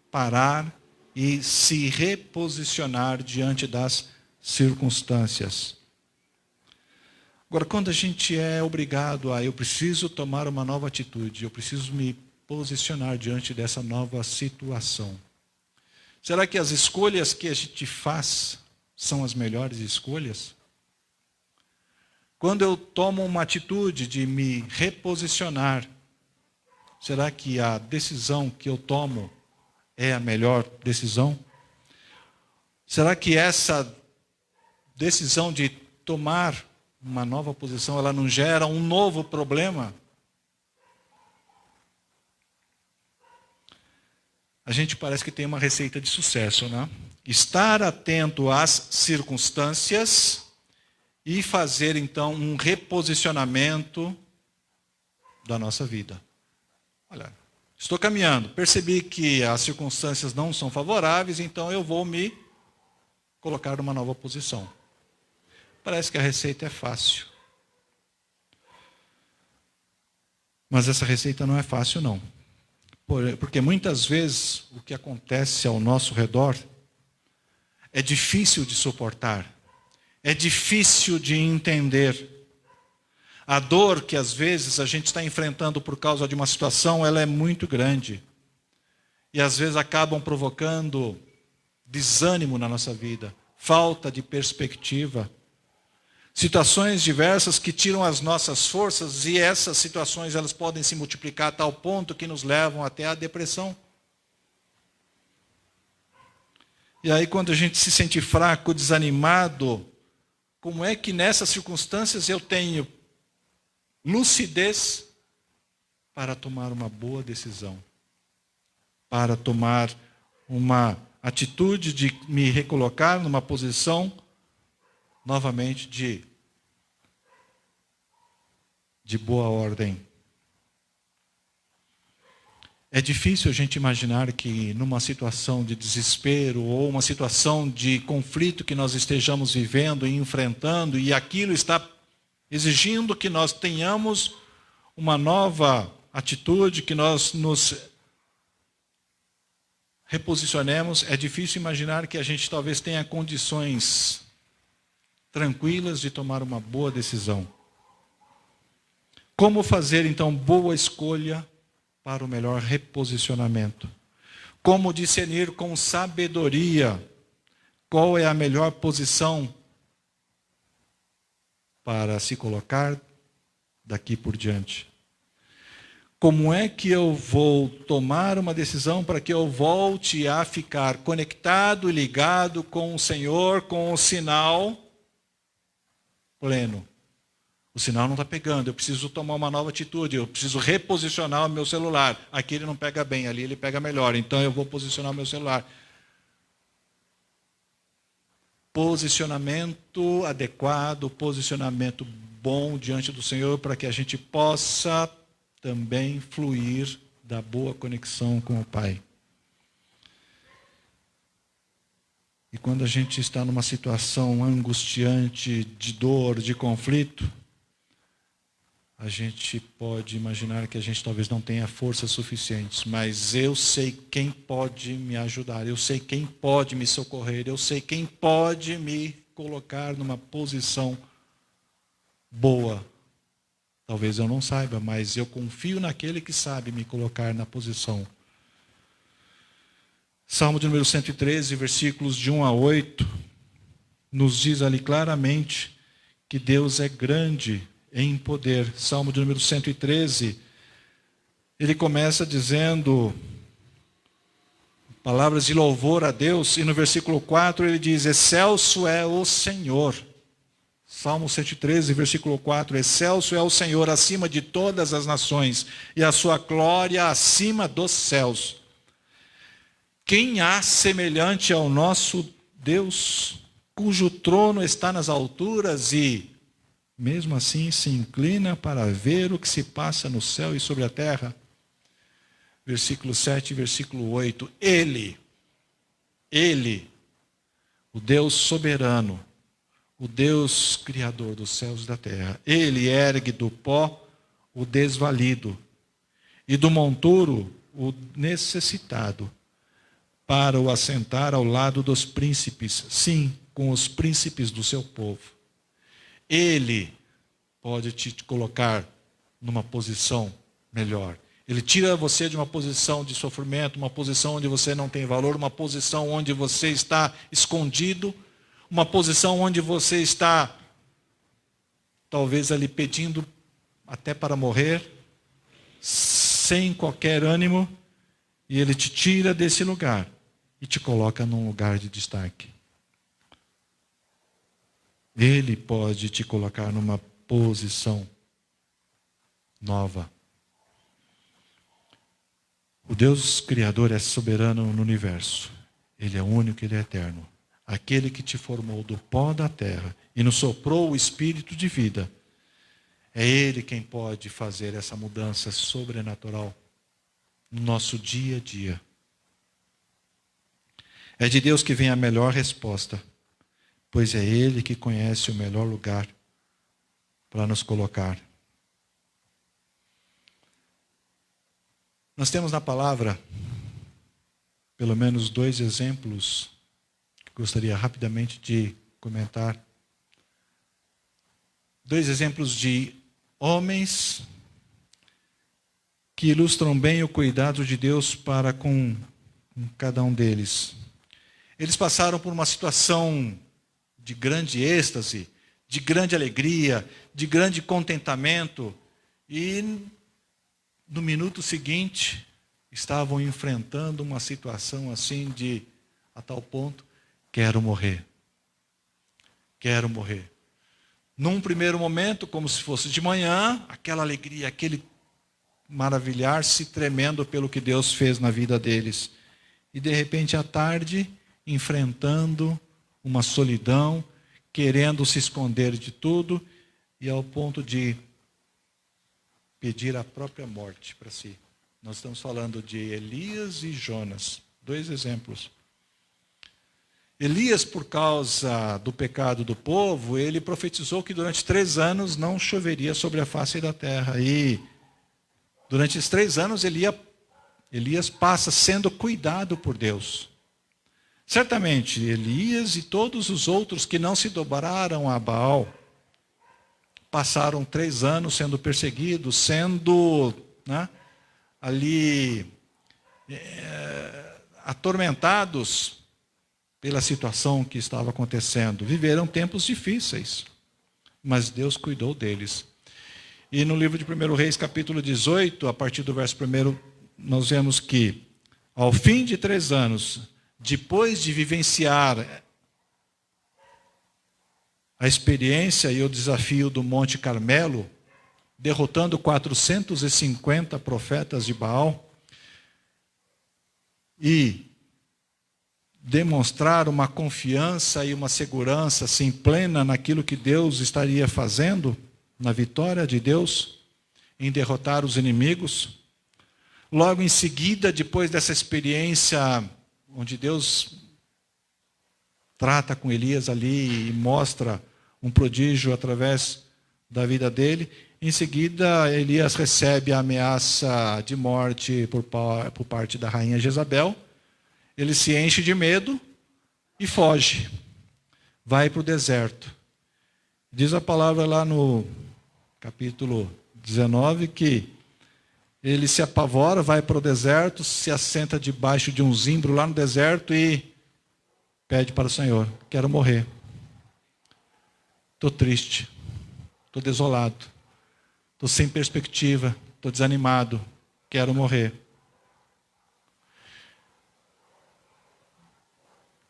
parar e se reposicionar diante das circunstâncias. Agora, quando a gente é obrigado eu preciso tomar uma nova atitude, eu preciso me posicionar diante dessa nova situação. Será que as escolhas que a gente faz são as melhores escolhas? Quando eu tomo uma atitude de me reposicionar, será que a decisão que eu tomo é a melhor decisão? Será que essa decisão de tomar uma nova posição, ela não gera um novo problema? A gente parece que tem uma receita de sucesso, né? Estar atento às circunstâncias e fazer, então, um reposicionamento da nossa vida. Olha, estou caminhando, percebi que as circunstâncias não são favoráveis, então eu vou me colocar numa nova posição. Parece que a receita é fácil. Mas essa receita não é fácil, não. Porque muitas vezes o que acontece ao nosso redor é difícil de suportar. É difícil de entender. A dor que às vezes a gente está enfrentando por causa de uma situação, ela é muito grande. E às vezes acabam provocando desânimo na nossa vida, falta de perspectiva. Situações diversas que tiram as nossas forças, e essas situações elas podem se multiplicar a tal ponto que nos levam até a depressão. E aí quando a gente se sente fraco, desanimado, como é que nessas circunstâncias eu tenho lucidez para tomar uma boa decisão? Para tomar uma atitude de me recolocar numa posição novamente de boa ordem. É difícil a gente imaginar que numa situação de desespero ou uma situação de conflito que nós estejamos vivendo e enfrentando, e aquilo está exigindo que nós tenhamos uma nova atitude, que nós nos reposicionemos, é difícil imaginar que a gente talvez tenha condições tranquilas de tomar uma boa decisão. Como fazer, então, boa escolha para o melhor reposicionamento? Como discernir com sabedoria qual é a melhor posição para se colocar daqui por diante? Como é que eu vou tomar uma decisão para que eu volte a ficar conectado e ligado com o Senhor, com o sinal pleno? O sinal não está pegando, eu preciso tomar uma nova atitude, eu preciso reposicionar o meu celular. Aqui ele não pega bem, ali ele pega melhor, então eu vou posicionar o meu celular. Posicionamento adequado, posicionamento bom diante do Senhor, para que a gente possa também fluir da boa conexão com o Pai. E quando a gente está numa situação angustiante, de dor, de conflito, a gente pode imaginar que a gente talvez não tenha forças suficientes, mas eu sei quem pode me ajudar, eu sei quem pode me socorrer, eu sei quem pode me colocar numa posição boa. Talvez eu não saiba, mas eu confio naquele que sabe me colocar na posição. Salmo de número 113, versículos de 1 a 8, nos diz ali claramente que Deus é grande em poder. Salmo de número 113, ele começa dizendo palavras de louvor a Deus, e no versículo 4 ele diz: excelso é o Senhor. Salmo 113, versículo 4: excelso é o Senhor acima de todas as nações, e a sua glória acima dos céus. Quem há semelhante ao nosso Deus, cujo trono está nas alturas e, mesmo assim, se inclina para ver o que se passa no céu e sobre a terra? Versículo 7 e versículo 8. Ele, o Deus soberano, o Deus criador dos céus e da terra, ele ergue do pó o desvalido e do monturo o necessitado, para o assentar ao lado dos príncipes, sim, com os príncipes do seu povo. Ele pode te colocar numa posição melhor. Ele tira você de uma posição de sofrimento, uma posição onde você não tem valor, uma posição onde você está escondido, uma posição onde você está, talvez ali pedindo até para morrer, sem qualquer ânimo, e Ele te tira desse lugar e te coloca num lugar de destaque. Ele pode te colocar numa posição nova. O Deus Criador é soberano no universo. Ele é único, Ele é eterno. Aquele que te formou do pó da terra e nos soprou o espírito de vida. É Ele quem pode fazer essa mudança sobrenatural no nosso dia a dia. É de Deus que vem a melhor resposta, pois é Ele que conhece o melhor lugar para nos colocar. Nós temos na palavra pelo menos 2 exemplos que gostaria rapidamente de comentar. 2 exemplos de homens que ilustram bem o cuidado de Deus para com cada um deles. Eles passaram por uma situação de grande êxtase, de grande alegria, de grande contentamento, e no minuto seguinte estavam enfrentando uma situação assim de, a tal ponto, quero morrer. Quero morrer. Num primeiro momento, como se fosse de manhã, aquela alegria, aquele maravilhar-se tremendo pelo que Deus fez na vida deles. E de repente à tarde, enfrentando uma solidão, querendo se esconder de tudo, e ao ponto de pedir a própria morte para si. Nós estamos falando de Elias e Jonas, 2 exemplos. Elias, por causa do pecado do povo, ele profetizou que durante 3 anos não choveria sobre a face da terra. E durante esses 3 anos Elias passa sendo cuidado por Deus. Certamente, Elias e todos os outros que não se dobraram a Baal passaram 3 anos sendo perseguidos, sendo ali atormentados pela situação que estava acontecendo. Viveram tempos difíceis, mas Deus cuidou deles. E no livro de 1 Reis, capítulo 18, a partir do verso 1, nós vemos que, ao fim de 3 anos, depois de vivenciar a experiência e o desafio do Monte Carmelo, derrotando 450 profetas de Baal, e demonstrar uma confiança e uma segurança assim plena naquilo que Deus estaria fazendo, na vitória de Deus em derrotar os inimigos. Logo em seguida, depois dessa experiência onde Deus trata com Elias ali e mostra um prodígio através da vida dele, em seguida Elias recebe a ameaça de morte por parte da rainha Jezabel. Ele se enche de medo e foge. Vai para o deserto. Diz a palavra lá no capítulo 19, que ele se apavora, vai para o deserto, se assenta debaixo de um zimbro lá no deserto e pede para o Senhor: quero morrer. Estou triste, estou desolado, estou sem perspectiva, estou desanimado, quero morrer.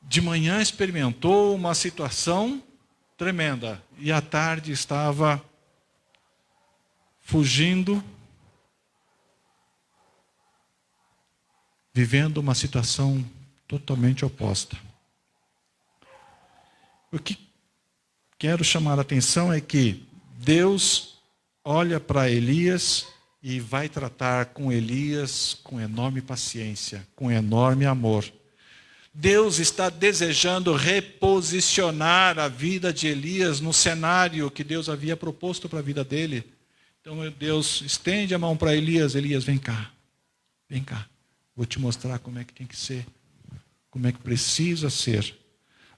De manhã experimentou uma situação tremenda e à tarde estava fugindo, vivendo uma situação totalmente oposta. O que quero chamar a atenção é que Deus olha para Elias e vai tratar com Elias com enorme paciência, com enorme amor. Deus está desejando reposicionar a vida de Elias no cenário que Deus havia proposto para a vida dele. Então Deus estende a mão para Elias: Elias, vem cá, vou te mostrar como é que tem que ser, como é que precisa ser.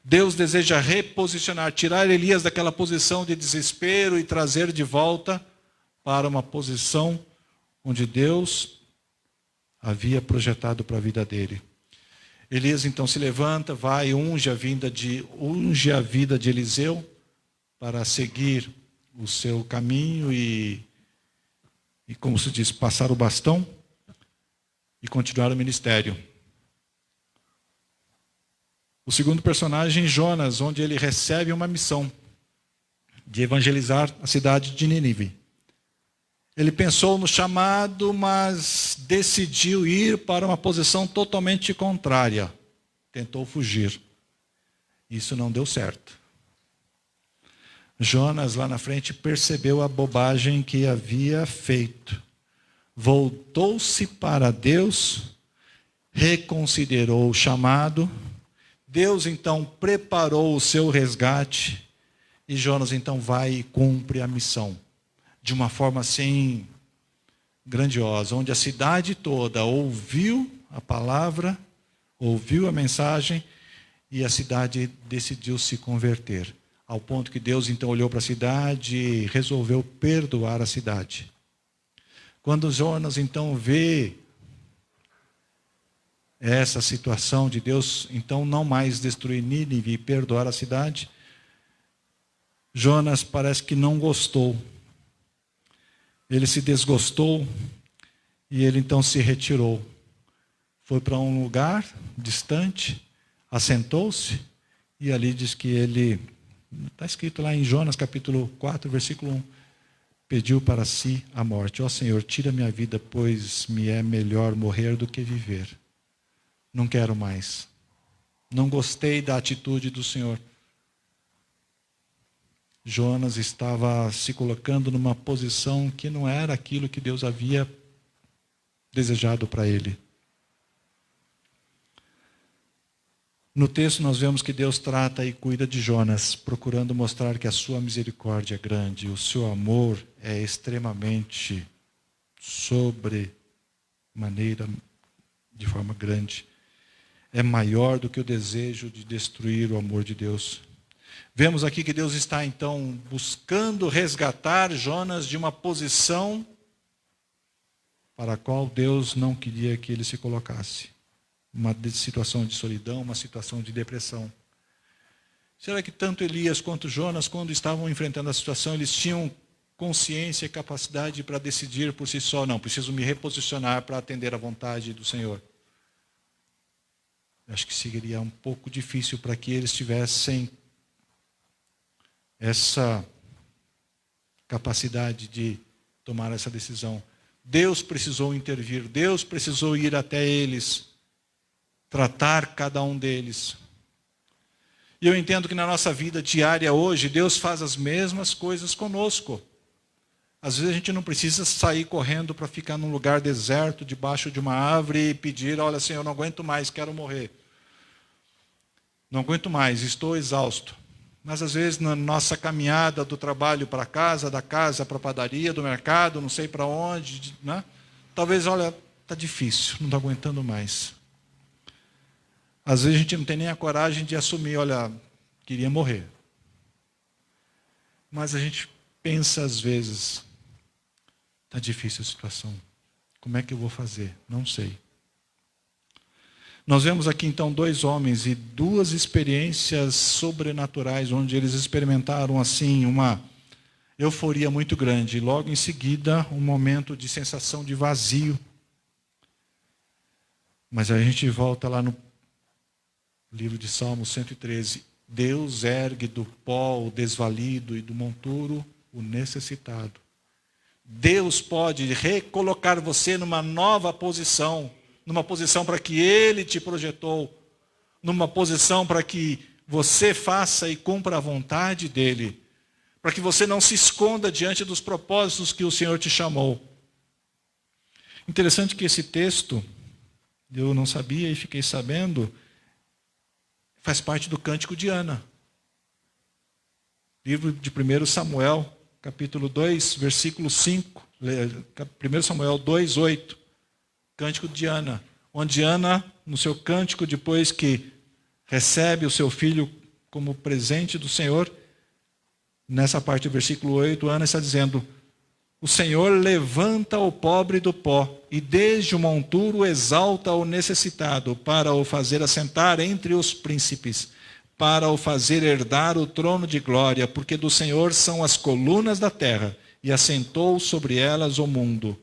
Deus deseja reposicionar, tirar Elias daquela posição de desespero e trazer de volta para uma posição onde Deus havia projetado para a vida dele. Elias então se levanta, vai, unge a vida de Eliseu para seguir o seu caminho e como se diz, passar o bastão e continuar o ministério. O segundo personagem, Jonas, onde ele recebe uma missão de evangelizar a cidade de Nínive. Ele pensou no chamado, mas decidiu ir para uma posição totalmente contrária. Tentou fugir. Isso não deu certo. Jonas, lá na frente, percebeu a bobagem que havia feito. Voltou-se para Deus, reconsiderou o chamado. Deus, então, preparou o seu resgate. E Jonas, então, vai e cumpre a missão. De uma forma assim grandiosa, onde a cidade toda ouviu a palavra, ouviu a mensagem, e a cidade decidiu se converter. Ao ponto que Deus então olhou para a cidade e resolveu perdoar a cidade. Quando Jonas então vê essa situação de Deus então não mais destruir Nínive e perdoar a cidade, Jonas parece que não gostou. Ele se desgostou e ele então se retirou. Foi para um lugar distante, assentou-se e ali diz que ele, está escrito lá em Jonas capítulo 4, versículo 1, pediu para si a morte. Ó Senhor, tira minha vida, pois me é melhor morrer do que viver. Não quero mais. Não gostei da atitude do Senhor. Jonas estava se colocando numa posição que não era aquilo que Deus havia desejado para ele. No texto nós vemos que Deus trata e cuida de Jonas, procurando mostrar que a sua misericórdia é grande, o seu amor é extremamente sobremaneira, de forma grande. É maior do que o desejo de destruir o amor de Deus. Vemos aqui que Deus está então buscando resgatar Jonas de uma posição para a qual Deus não queria que ele se colocasse. Uma situação de solidão, uma situação de depressão. Será que tanto Elias quanto Jonas, quando estavam enfrentando a situação, eles tinham consciência e capacidade para decidir por si só? Não, preciso me reposicionar para atender à vontade do Senhor. Acho que seria um pouco difícil para que eles tivessem essa capacidade de tomar essa decisão. Deus precisou intervir, Deus precisou ir até eles, tratar cada um deles. E eu entendo que na nossa vida diária hoje, Deus faz as mesmas coisas conosco. Às vezes a gente não precisa sair correndo para ficar num lugar deserto, debaixo de uma árvore e pedir: olha Senhor, eu não aguento mais, quero morrer. Não aguento mais, estou exausto. Mas às vezes na nossa caminhada do trabalho para casa, da casa para a padaria, do mercado, não sei para onde, né? Talvez, olha, está difícil, não estou aguentando mais. Às vezes a gente não tem nem a coragem de assumir, olha, queria morrer. Mas a gente pensa às vezes, Está difícil a situação. Como é que eu vou fazer? Não sei. Nós vemos aqui então 2 homens e 2 experiências sobrenaturais, onde eles experimentaram assim uma euforia muito grande. E logo em seguida, um momento de sensação de vazio. Mas a gente volta lá no livro de Salmos 113. Deus ergue do pó o desvalido e do monturo o necessitado. Deus pode recolocar você numa nova posição, numa posição para que Ele te projetou, numa posição para que você faça e cumpra a vontade dEle, para que você não se esconda diante dos propósitos que o Senhor te chamou. Interessante que esse texto, eu não sabia e fiquei sabendo, faz parte do Cântico de Ana. Livro de 1 Samuel, capítulo 2, versículo 5. 1 Samuel 2, 8. Cântico de Ana. Onde Ana, no seu cântico, depois que recebe o seu filho como presente do Senhor, nessa parte do versículo 8, Ana está dizendo: o Senhor levanta o pobre do pó e desde o monturo exalta o necessitado para o fazer assentar entre os príncipes, para o fazer herdar o trono de glória, porque do Senhor são as colunas da terra e assentou sobre elas o mundo.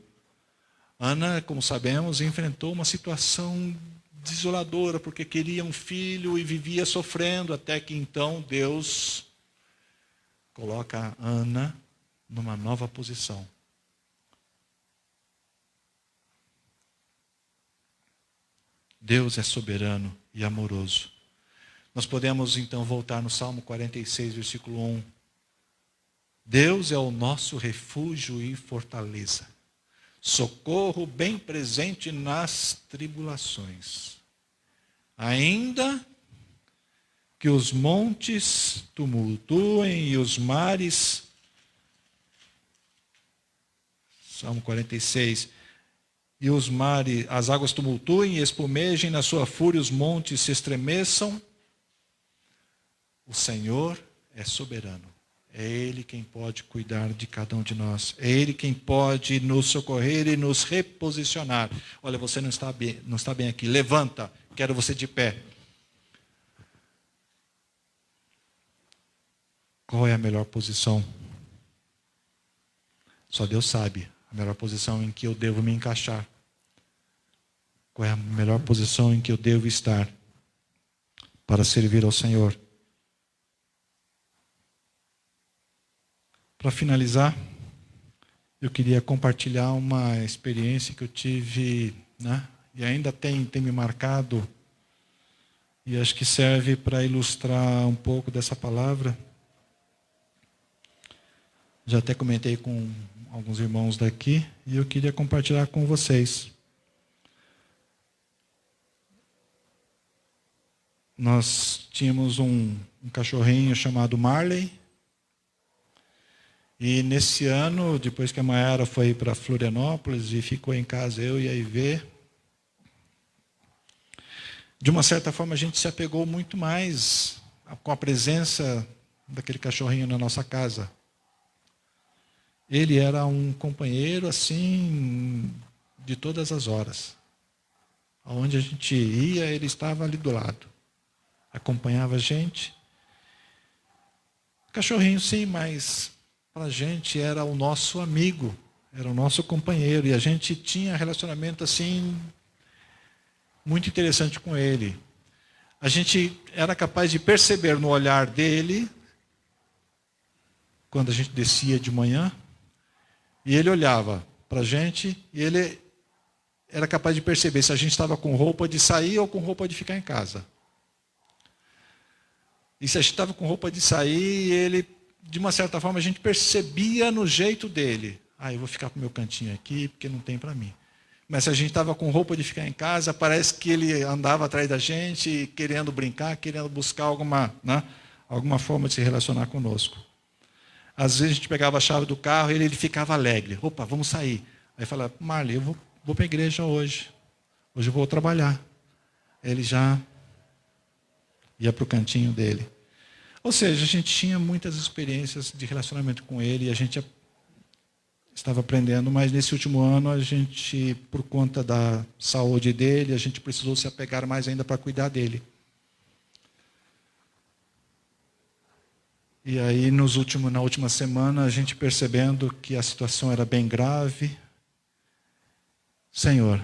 Ana, como sabemos, enfrentou uma situação desoladora, porque queria um filho e vivia sofrendo, até que então Deus coloca Ana numa nova posição. Deus é soberano e amoroso. Nós podemos então voltar no Salmo 46, versículo 1. Deus é o nosso refúgio e fortaleza, socorro bem presente nas tribulações. Ainda que os montes tumultuem e os mares... Salmo 46. E os mares, as águas tumultuem e espumejem na sua fúria, os montes se estremeçam. O Senhor é soberano. É Ele quem pode cuidar de cada um de nós. É Ele quem pode nos socorrer e nos reposicionar. Olha, você não está bem aqui. Levanta, quero você de pé. Qual é a melhor posição? Só Deus sabe a melhor posição em que eu devo me encaixar. Qual é a melhor posição em que eu devo estar para servir ao Senhor? Para finalizar, eu queria compartilhar uma experiência que eu tive, e ainda tem me marcado, e acho que serve para ilustrar um pouco dessa palavra. Já até comentei com alguns irmãos daqui, e eu queria compartilhar com vocês. Nós tínhamos um cachorrinho chamado Marley. E nesse ano, depois que a Mayara foi para Florianópolis e ficou em casa, eu e a Ivê, de uma certa forma a gente se apegou muito mais com a presença daquele cachorrinho na nossa casa. Ele era um companheiro assim de todas as horas. Aonde a gente ia, ele estava ali do lado. Acompanhava a gente. Cachorrinho sim, mas para a gente era o nosso amigo, era o nosso companheiro. E a gente tinha relacionamento assim muito interessante com ele. A gente era capaz de perceber no olhar dele, quando a gente descia de manhã, e ele olhava para a gente, e ele era capaz de perceber se a gente estava com roupa de sair ou com roupa de ficar em casa. E se a gente estava com roupa de sair, ele, de uma certa forma, a gente percebia no jeito dele. Eu vou ficar com o meu cantinho aqui, porque não tem para mim. Mas se a gente estava com roupa de ficar em casa, parece que ele andava atrás da gente, querendo brincar, querendo buscar alguma forma de se relacionar conosco. Às vezes a gente pegava a chave do carro e ele ficava alegre. Opa, vamos sair. Aí falava, Marley, eu vou para a igreja hoje. Hoje eu vou trabalhar. Ele já ia para o cantinho dele. Ou seja, a gente tinha muitas experiências de relacionamento com ele e a gente estava aprendendo, mas nesse último ano a gente, por conta da saúde dele, a gente precisou se apegar mais ainda para cuidar dele. E aí, na última semana, a gente percebendo que a situação era bem grave, Senhor,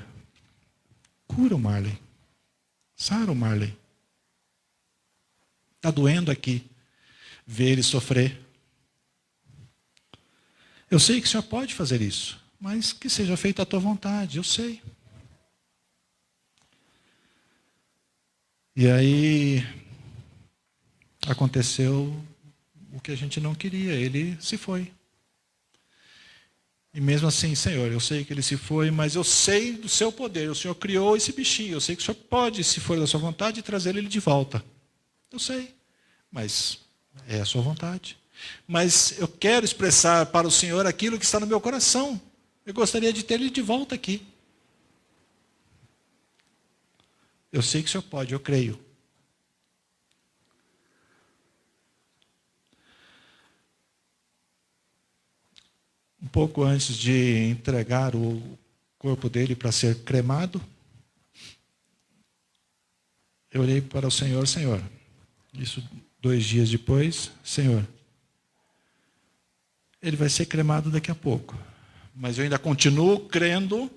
cura o Marley, sara o Marley. Está doendo aqui, ver ele sofrer. Eu sei que o Senhor pode fazer isso, mas que seja feita a tua vontade, eu sei. E aí aconteceu o que a gente não queria, ele se foi. E mesmo assim, Senhor, eu sei que ele se foi, mas eu sei do seu poder, o Senhor criou esse bichinho, eu sei que o Senhor pode, se for da sua vontade, trazer ele de volta. Eu sei, mas é a sua vontade. Mas eu quero expressar para o Senhor aquilo que está no meu coração. Eu gostaria de ter ele de volta aqui. Eu sei que o Senhor pode, eu creio. Um pouco antes de entregar o corpo dele para ser cremado, eu olhei para o Senhor, Senhor, isso 2 dias depois, Senhor, ele vai ser cremado daqui a pouco. Mas eu ainda continuo crendo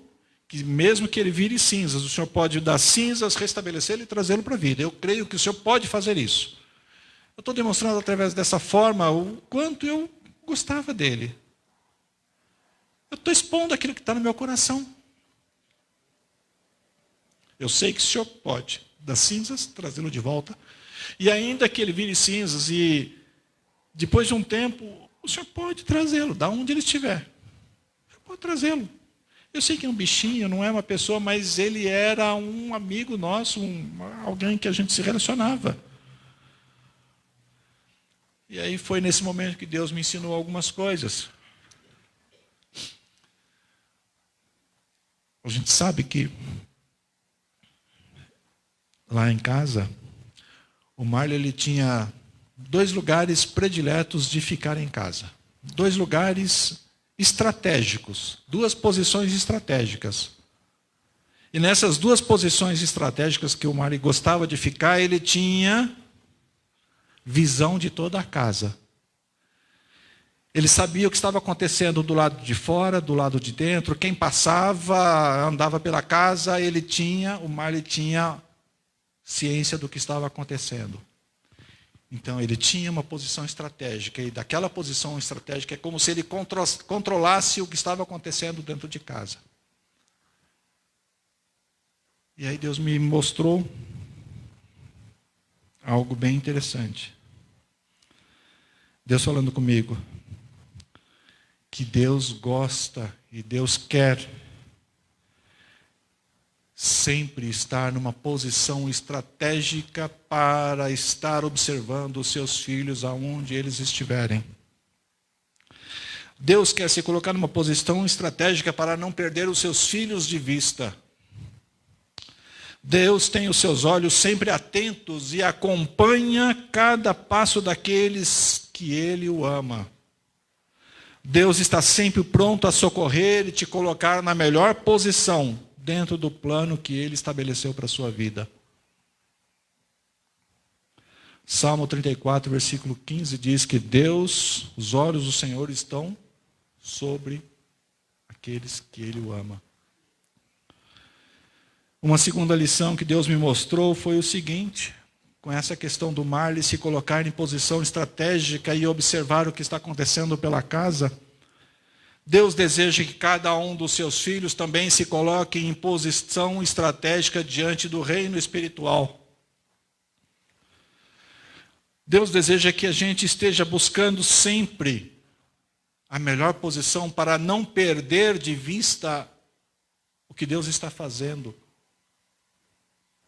que mesmo que ele vire cinzas, o Senhor pode dar cinzas, restabelecê-lo e trazê-lo para a vida. Eu creio que o Senhor pode fazer isso. Eu estou demonstrando através dessa forma o quanto eu gostava dele. Eu estou expondo aquilo que está no meu coração. Eu sei que o Senhor pode dar cinzas, trazê-lo de volta. E ainda que ele vire cinzas e depois de um tempo, o Senhor pode trazê-lo, da onde ele estiver. O Senhor pode trazê-lo. Eu sei que é um bichinho, não é uma pessoa, mas ele era um amigo nosso, alguém que a gente se relacionava. E aí foi nesse momento que Deus me ensinou algumas coisas. A gente sabe que lá em casa, o Marley ele tinha 2 lugares prediletos de ficar em casa. 2 lugares estratégicos, 2 posições estratégicas. E nessas 2 posições estratégicas que o Marley gostava de ficar, ele tinha visão de toda a casa. Ele sabia o que estava acontecendo do lado de fora, do lado de dentro. Quem passava, andava pela casa, o Marley tinha ciência do que estava acontecendo. Então, ele tinha uma posição estratégica. E daquela posição estratégica é como se ele controlasse o que estava acontecendo dentro de casa. E aí Deus me mostrou algo bem interessante. Deus falando comigo que Deus gosta e Deus quer sempre estar numa posição estratégica para estar observando os seus filhos aonde eles estiverem. Deus quer se colocar numa posição estratégica para não perder os seus filhos de vista. Deus tem os seus olhos sempre atentos e acompanha cada passo daqueles que Ele o ama. Deus está sempre pronto a socorrer e te colocar na melhor posição dentro do plano que Ele estabeleceu para a sua vida. Salmo 34, versículo 15 diz que Deus, os olhos do Senhor estão sobre aqueles que Ele o ama. Uma segunda lição que Deus me mostrou foi o seguinte, com essa questão do Marley se colocar em posição estratégica e observar o que está acontecendo pela casa. Deus deseja que cada um dos seus filhos também se coloque em posição estratégica diante do reino espiritual. Deus deseja que a gente esteja buscando sempre a melhor posição para não perder de vista o que Deus está fazendo,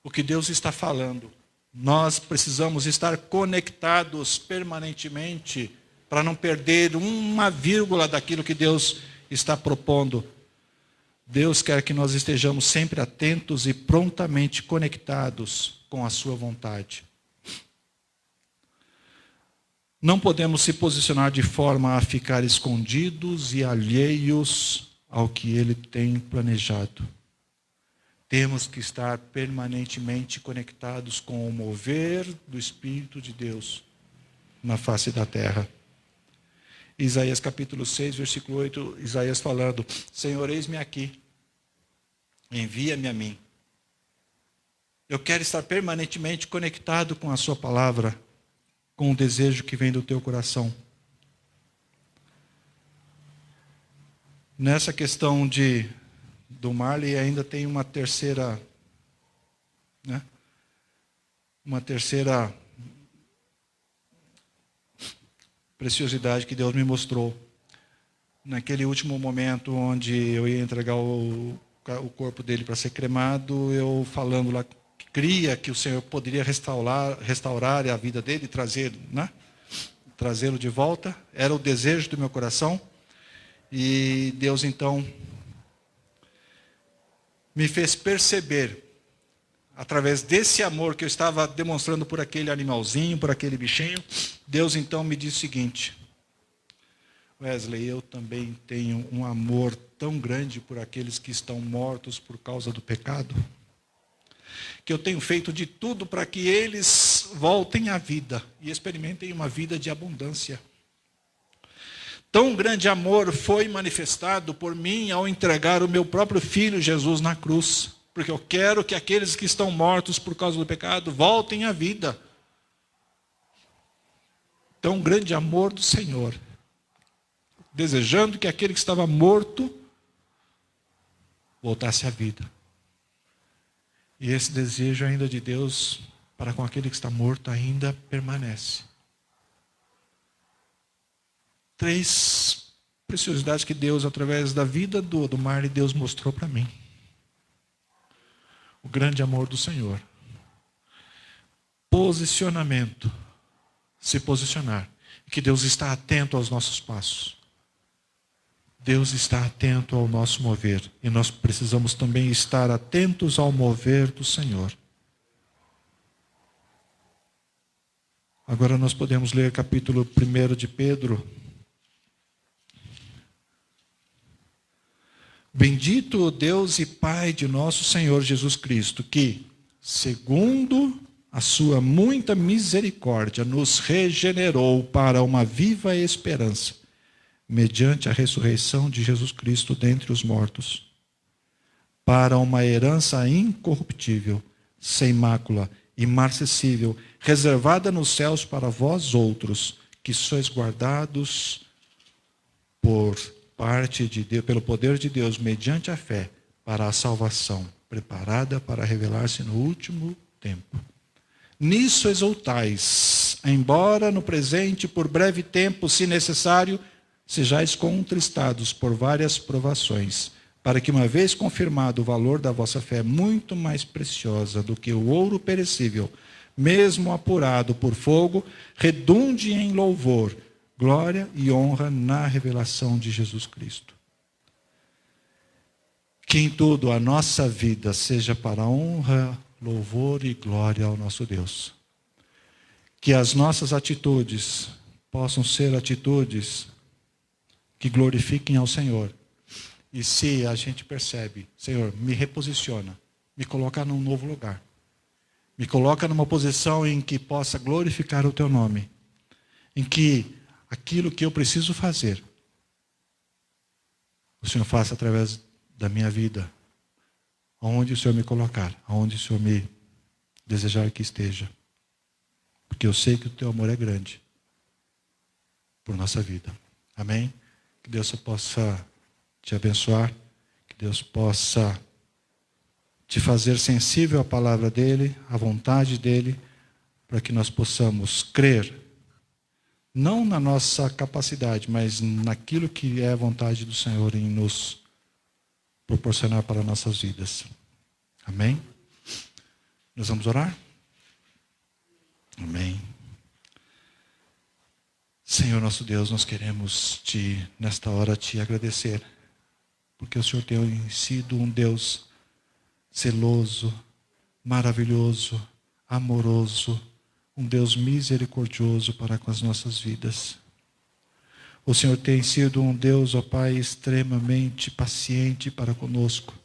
o que Deus está falando. Nós precisamos estar conectados permanentemente para não perder uma vírgula daquilo que Deus está propondo. Deus quer que nós estejamos sempre atentos e prontamente conectados com a sua vontade. Não podemos se posicionar de forma a ficar escondidos e alheios ao que Ele tem planejado. Temos que estar permanentemente conectados com o mover do Espírito de Deus na face da terra. Isaías capítulo 6, versículo 8, Isaías falando: Senhor, eis-me aqui, envia-me a mim. Eu quero estar permanentemente conectado com a sua palavra, com o desejo que vem do teu coração. Nessa questão do Marley ainda tem uma terceira, uma terceira preciosidade que Deus me mostrou. Naquele último momento onde eu ia entregar o corpo dele para ser cremado, eu falando lá que cria que o Senhor poderia restaurar a vida dele, trazê-lo de volta. Era o desejo do meu coração. E Deus então me fez perceber, através desse amor que eu estava demonstrando por aquele animalzinho, por aquele bichinho, Deus então me disse o seguinte: Wesley, eu também tenho um amor tão grande por aqueles que estão mortos por causa do pecado, que eu tenho feito de tudo para que eles voltem à vida e experimentem uma vida de abundância. Tão grande amor foi manifestado por mim ao entregar o meu próprio filho Jesus na cruz, porque eu quero que aqueles que estão mortos por causa do pecado voltem à vida. Tão grande amor do Senhor, desejando que aquele que estava morto voltasse à vida. E esse desejo ainda de Deus para com aquele que está morto ainda permanece. 3 preciosidades que Deus, através da vida do Marley, Deus mostrou para mim. O grande amor do Senhor. Posicionamento. Se posicionar. Que Deus está atento aos nossos passos. Deus está atento ao nosso mover. E nós precisamos também estar atentos ao mover do Senhor. Agora nós podemos ler capítulo 1 de Pedro. Bendito o Deus e Pai de nosso Senhor Jesus Cristo, que, segundo a sua muita misericórdia, nos regenerou para uma viva esperança, mediante a ressurreição de Jesus Cristo dentre os mortos, para uma herança incorruptível, sem mácula, imarcessível, reservada nos céus para vós outros, que sois guardados por parte de Deus, pelo poder de Deus, mediante a fé, para a salvação, preparada para revelar-se no último tempo. Nisso exultais, embora no presente, por breve tempo, se necessário, sejais contristados por várias provações, para que, uma vez confirmado o valor da vossa fé, muito mais preciosa do que o ouro perecível, mesmo apurado por fogo, redunde em louvor, glória e honra na revelação de Jesus Cristo. Que em tudo a nossa vida seja para honra, louvor e glória ao nosso Deus. Que as nossas atitudes possam ser atitudes que glorifiquem ao Senhor. E se a gente percebe, Senhor, me reposiciona, me coloca num novo lugar. Me coloca numa posição em que possa glorificar o teu nome. Em que aquilo que eu preciso fazer, o Senhor faça através da minha vida, aonde o Senhor me colocar, aonde o Senhor me desejar que esteja. Porque eu sei que o teu amor é grande por nossa vida. Amém? Que Deus possa te abençoar, que Deus possa te fazer sensível à palavra dEle, à vontade dEle, para que nós possamos crer, não na nossa capacidade, mas naquilo que é a vontade do Senhor em nos proporcionar para nossas vidas. Amém? Nós vamos orar? Amém. Senhor nosso Deus, nós queremos nesta hora te agradecer, porque o Senhor tem sido um Deus zeloso, maravilhoso, amoroso, um Deus misericordioso para com as nossas vidas. O Senhor tem sido um Deus, ó Pai, extremamente paciente para conosco.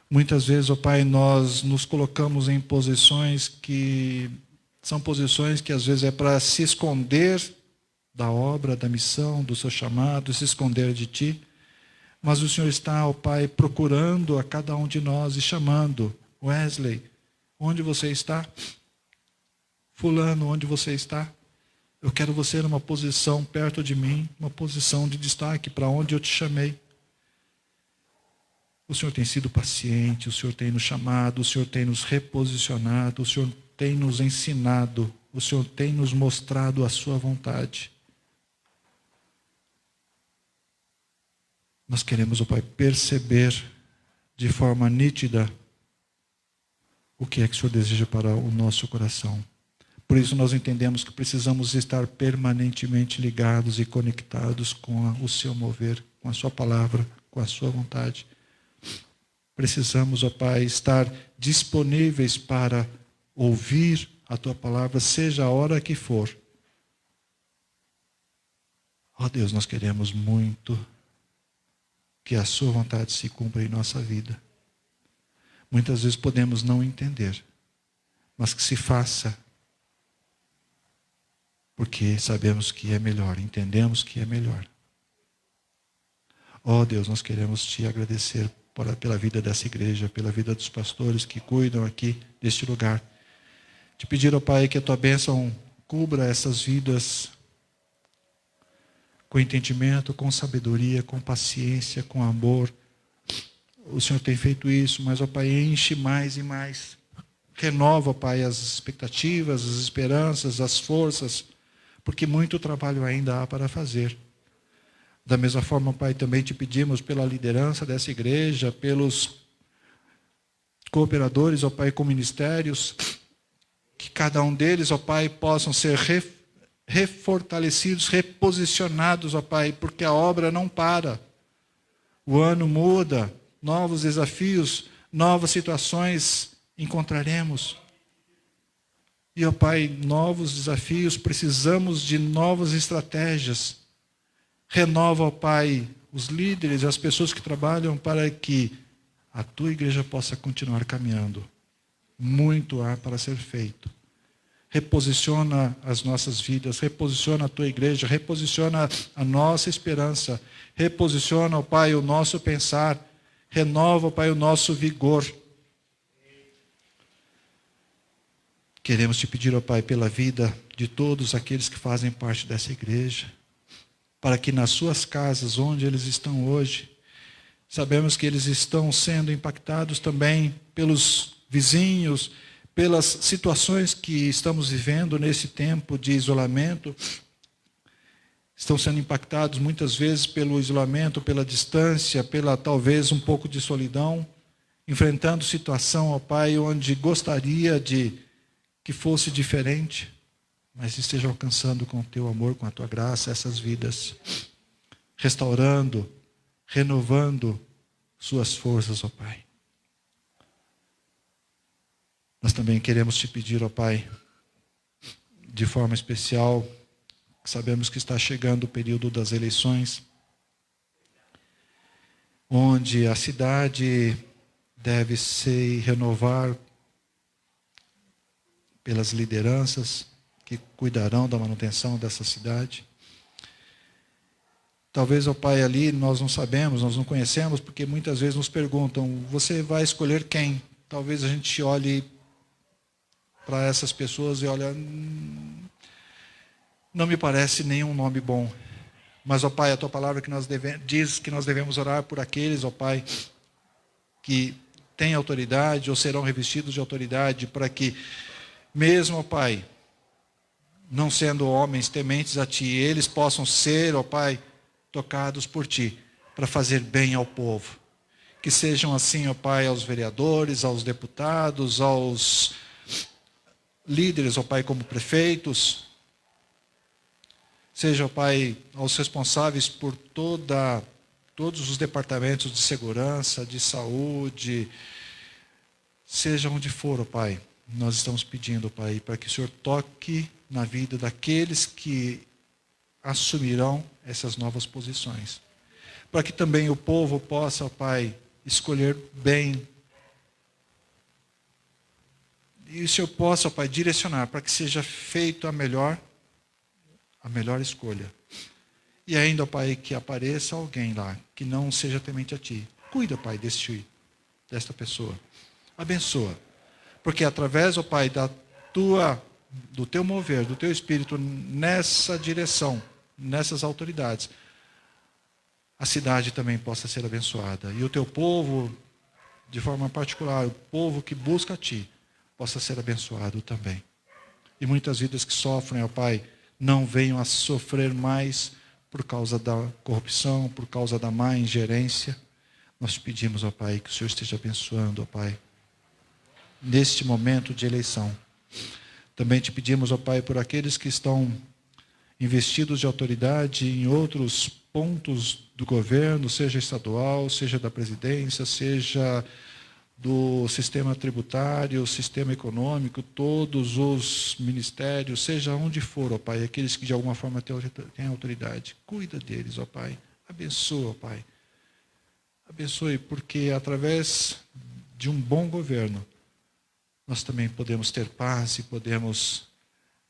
Muitas vezes, ó Pai, nós nos colocamos em posições que são posições que às vezes é para se esconder da obra, da missão, do seu chamado, se esconder de Ti. Mas o Senhor está, ó Pai, procurando a cada um de nós e chamando. Wesley, onde você está? Fulano, onde você está? Eu quero você numa posição perto de mim, uma posição de destaque para onde eu te chamei. O Senhor tem sido paciente, o Senhor tem nos chamado, o Senhor tem nos reposicionado, o Senhor tem nos ensinado, o Senhor tem nos mostrado a sua vontade. Nós queremos, ó Pai, perceber de forma nítida o que é que o Senhor deseja para o nosso coração. Por isso nós entendemos que precisamos estar permanentemente ligados e conectados com o seu mover, com a sua palavra, com a sua vontade. Precisamos, ó Pai, estar disponíveis para ouvir a tua palavra, seja a hora que for. Ó Deus, nós queremos muito que a sua vontade se cumpra em nossa vida. Muitas vezes podemos não entender, mas que se faça, porque sabemos que é melhor, entendemos que é melhor. Ó Deus, nós queremos te agradecer pela vida dessa igreja, pela vida dos pastores que cuidam aqui deste lugar. Te pedir, ó Pai, que a tua bênção cubra essas vidas com entendimento, com sabedoria, com paciência, com amor. O Senhor tem feito isso, mas, ó Pai, enche mais e mais. Renova, ó Pai, as expectativas, as esperanças, as forças, porque muito trabalho ainda há para fazer. Da mesma forma, ó Pai, também te pedimos pela liderança dessa igreja, pelos cooperadores, ó Pai, com ministérios, que cada um deles, ó Pai, possam ser refortalecidos, reposicionados, ó Pai, porque a obra não para. O ano muda, novos desafios, novas situações encontraremos. E, ó Pai, novos desafios, precisamos de novas estratégias. Renova, ó Pai, os líderes, as pessoas que trabalham para que a tua igreja possa continuar caminhando. Muito há para ser feito. Reposiciona as nossas vidas, reposiciona a tua igreja, reposiciona a nossa esperança, reposiciona, ó Pai, o nosso pensar, renova, ó Pai, o nosso vigor. Queremos te pedir, ó Pai, pela vida de todos aqueles que fazem parte dessa igreja, para que nas suas casas, onde eles estão hoje, sabemos que eles estão sendo impactados também pelos vizinhos, pelas situações que estamos vivendo nesse tempo de isolamento. Estão sendo impactados muitas vezes pelo isolamento, pela distância, pela talvez um pouco de solidão, enfrentando situação, ó Pai, onde gostaria de que fosse diferente, mas esteja alcançando com o teu amor, com a tua graça, essas vidas, restaurando, renovando suas forças, ó Pai. Nós também queremos te pedir, ó Pai, de forma especial, sabemos que está chegando o período das eleições, onde a cidade deve se renovar pelas lideranças que cuidarão da manutenção dessa cidade. Talvez, ó Pai, ali nós não sabemos, nós não conhecemos, porque muitas vezes nos perguntam, você vai escolher quem? Talvez a gente olhe para essas pessoas e olha, não me parece nenhum nome bom. Mas, ó Pai, a tua palavra que diz que nós devemos orar por aqueles, ó Pai, que têm autoridade ou serão revestidos de autoridade, para que, mesmo, ó Pai, não sendo homens tementes a Ti, eles possam ser, ó Pai, tocados por Ti, para fazer bem ao povo. Que sejam assim, ó Pai, aos vereadores, aos deputados, aos líderes, ó Pai, como prefeitos, seja, ó Pai, aos responsáveis por todos os departamentos de segurança, de saúde, seja onde for, ó Pai, nós estamos pedindo, Pai, para que o Senhor toque na vida daqueles que assumirão essas novas posições. Para que também o povo possa, Pai, escolher bem. E o Senhor possa, Pai, direcionar para que seja feita a melhor escolha. E ainda, Pai, que apareça alguém lá que não seja temente a Ti. Cuida, Pai, desta pessoa. Abençoa. Porque através, ó Pai, do Teu mover, do Teu Espírito nessa direção, nessas autoridades, a cidade também possa ser abençoada. E o Teu povo, de forma particular, o povo que busca a Ti, possa ser abençoado também. E muitas vidas que sofrem, ó Pai, não venham a sofrer mais por causa da corrupção, por causa da má ingerência. Nós pedimos, ó Pai, que o Senhor esteja abençoando, ó Pai, neste momento de eleição. Também te pedimos, ó Pai, por aqueles que estão investidos de autoridade em outros pontos do governo, seja estadual, seja da presidência, seja do sistema tributário, sistema econômico, todos os ministérios, seja onde for, ó Pai, aqueles que de alguma forma têm autoridade. Cuida deles, ó Pai. Abençoa, ó Pai. Abençoe, porque através de um bom governo, nós também podemos ter paz e podemos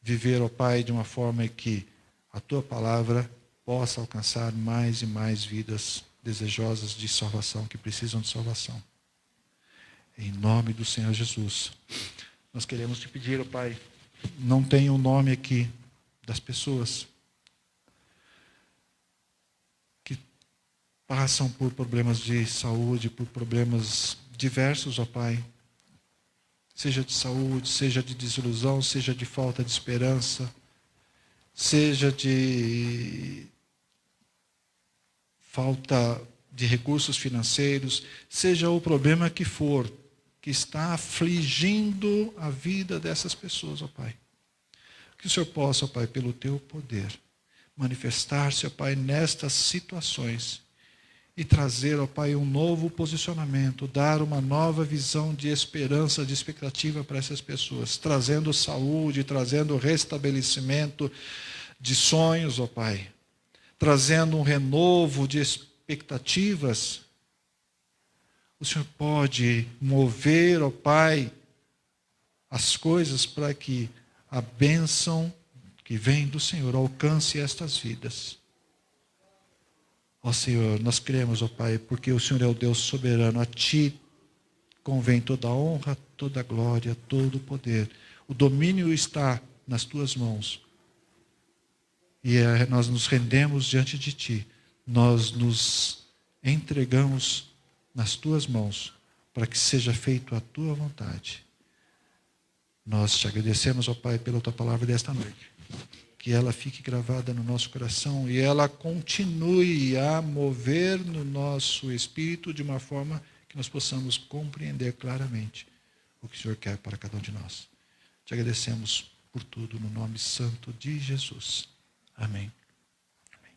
viver, ó Pai, de uma forma que a Tua palavra possa alcançar mais e mais vidas desejosas de salvação, que precisam de salvação. Em nome do Senhor Jesus. Nós queremos te pedir, ó Pai, não tem o nome aqui das pessoas que passam por problemas de saúde, por problemas diversos, ó Pai. Seja de saúde, seja de desilusão, seja de falta de esperança, seja de falta de recursos financeiros, seja o problema que for, que está afligindo a vida dessas pessoas, ó Pai. Que o Senhor possa, ó Pai, pelo Teu poder, manifestar-se, ó Pai, nestas situações e trazer, ó Pai, um novo posicionamento, dar uma nova visão de esperança, de expectativa para essas pessoas, trazendo saúde, trazendo restabelecimento de sonhos, ó Pai, trazendo um renovo de expectativas. O Senhor pode mover, ó Pai, as coisas para que a bênção que vem do Senhor alcance estas vidas. Ó Senhor, nós cremos, ó Pai, porque o Senhor é o Deus soberano. A Ti convém toda a honra, toda a glória, todo o poder. O domínio está nas Tuas mãos. E nós nos rendemos diante de Ti. Nós nos entregamos nas Tuas mãos, para que seja feito a Tua vontade. Nós te agradecemos, ó Pai, pela Tua palavra desta noite. Que ela fique gravada no nosso coração e ela continue a mover no nosso espírito de uma forma que nós possamos compreender claramente o que o Senhor quer para cada um de nós. Te agradecemos por tudo no nome santo de Jesus. Amém. Amém.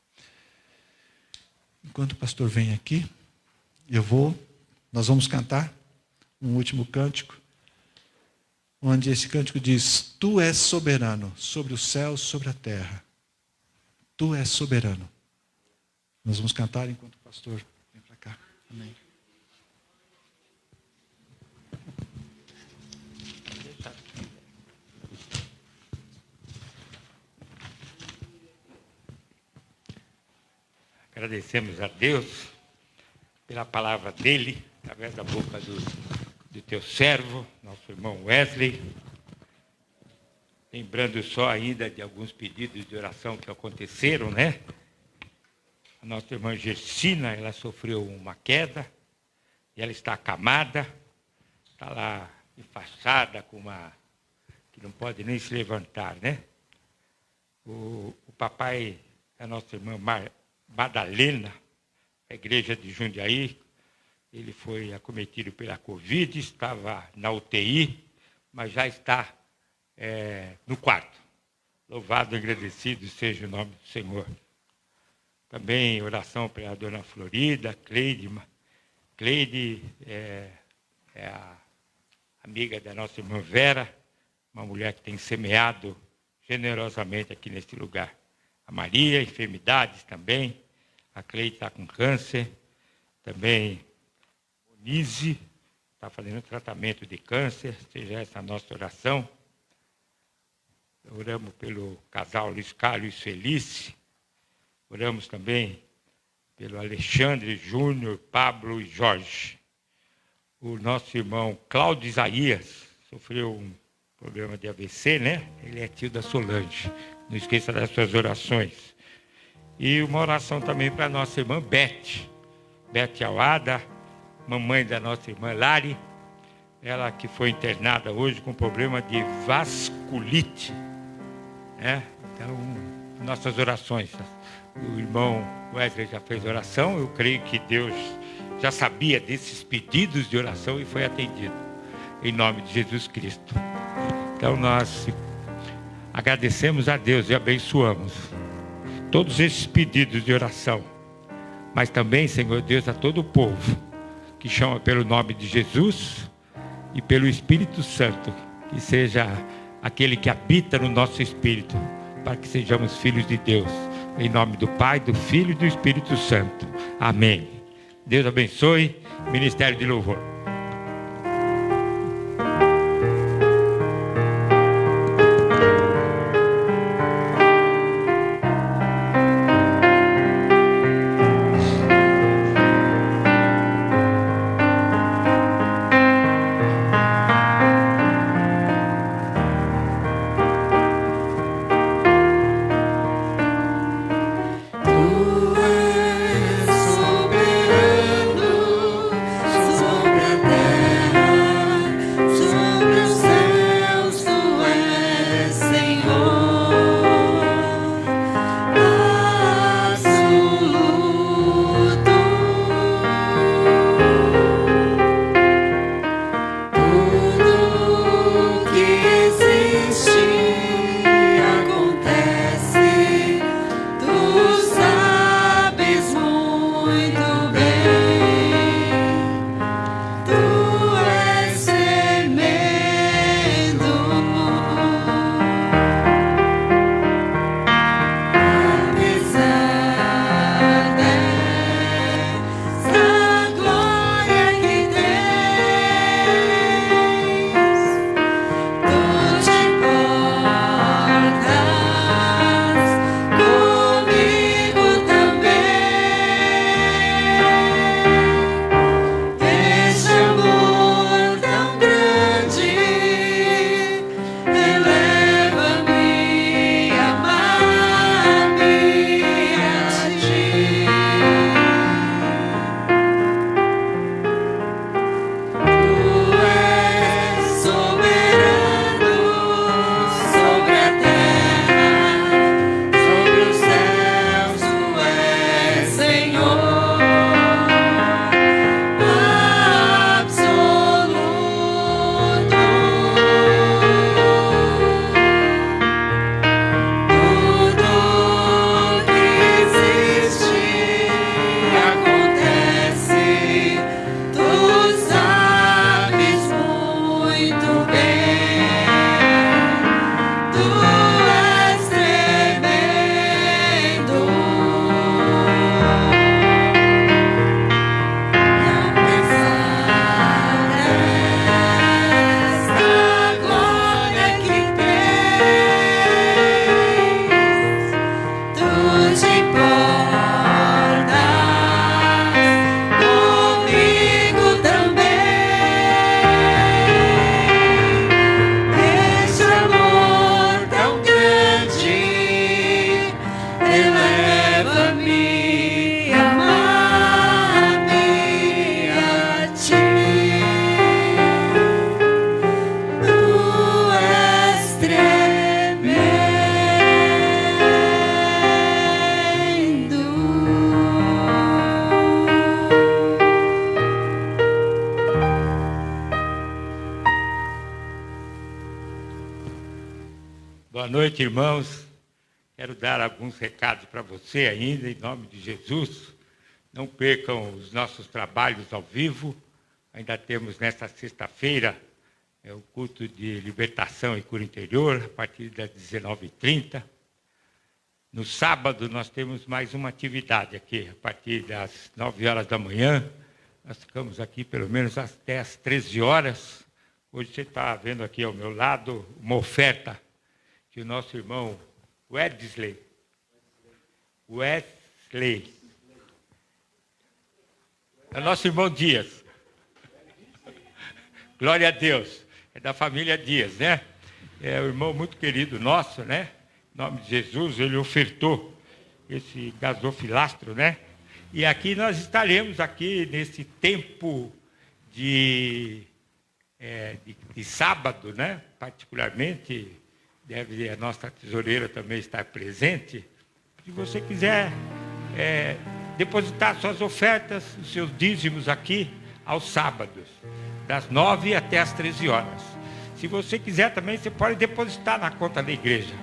Enquanto o pastor vem aqui, nós vamos cantar um último cântico, onde esse cântico diz: Tu és soberano sobre os céus, sobre a terra. Tu és soberano. Nós vamos cantar enquanto o pastor vem para cá. Amém. Agradecemos a Deus pela palavra dele, através da boca do Teu servo, nosso irmão Wesley. Lembrando só ainda de alguns pedidos de oração que aconteceram, né? A nossa irmã Gersina, ela sofreu uma queda, e ela está acamada, está lá enfaixada com que não pode nem se levantar, né? O papai, a nossa irmã Madalena, a igreja de Jundiaí, ele foi acometido pela Covid, estava na UTI, mas já está no quarto. Louvado e agradecido seja o nome do Senhor. Também oração para a dona Florida, Cleide é a amiga da nossa irmã Vera, uma mulher que tem semeado generosamente aqui neste lugar. A Maria, enfermidades também. A Cleide está com câncer. Também Onise está fazendo tratamento de câncer. Seja essa a nossa oração. Oramos pelo casal Luiz Carlos e Felice. Oramos também pelo Alexandre, Júnior, Pablo e Jorge. O nosso irmão Cláudio Isaías sofreu um problema de AVC, né? Ele é tio da Solange. Não esqueça das suas orações. E uma oração também para a nossa irmã Beth Alada, mamãe da nossa irmã Lari. Ela que foi internada hoje com problema de vasculite. Né? Então, nossas orações. O irmão Wesley já fez oração. Eu creio que Deus já sabia desses pedidos de oração e foi atendido. Em nome de Jesus Cristo. Então, nós agradecemos a Deus e abençoamos todos esses pedidos de oração. Mas também, Senhor Deus, a todo o povo que chama pelo nome de Jesus e pelo Espírito Santo, que seja aquele que habita no nosso espírito, para que sejamos filhos de Deus. Em nome do Pai, do Filho e do Espírito Santo. Amém. Deus abençoe. Ministério de Louvor. Boa noite, irmãos. Quero dar alguns recados para você ainda, em nome de Jesus. Não percam os nossos trabalhos ao vivo. Ainda temos nesta sexta-feira é o culto de libertação e cura interior, a partir das 19h30. No sábado, nós temos mais uma atividade aqui, a partir das 9 horas da manhã. Nós ficamos aqui pelo menos até as 13 horas. Hoje você está vendo aqui ao meu lado uma oferta que o nosso irmão Wesley, é o nosso irmão Dias. Glória a Deus. É da família Dias, né? É um irmão muito querido nosso, né? Em nome de Jesus, ele ofertou esse gasofilastro, né? E aqui nós estaremos aqui nesse tempo de sábado, né? Particularmente, deve a nossa tesoureira também estar presente. Se você quiser depositar suas ofertas, os seus dízimos aqui aos sábados, das 9 até as 13 horas. Se você quiser também, você pode depositar na conta da igreja.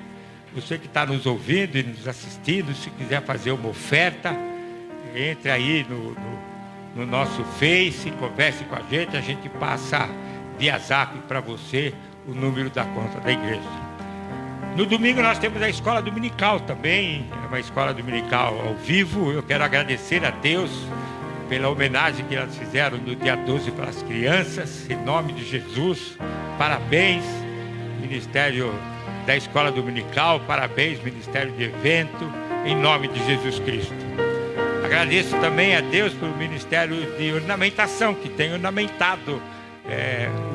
Você que está nos ouvindo e nos assistindo, se quiser fazer uma oferta, entre aí no nosso Face, converse com a gente passa via Zap para você o número da conta da igreja. No domingo nós temos a escola dominical também, é uma escola dominical ao vivo. Eu quero agradecer a Deus pela homenagem que elas fizeram no dia 12 para as crianças, em nome de Jesus. Parabéns, Ministério da Escola Dominical, parabéns, Ministério de Evento, em nome de Jesus Cristo. Agradeço também a Deus pelo Ministério de Ornamentação, que tem ornamentado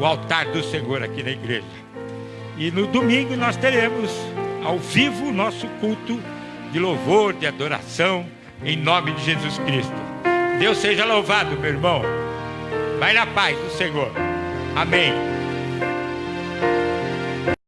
o altar do Senhor aqui na igreja. E no domingo nós teremos ao vivo o nosso culto de louvor, de adoração, em nome de Jesus Cristo. Deus seja louvado, meu irmão. Vai na paz do Senhor. Amém.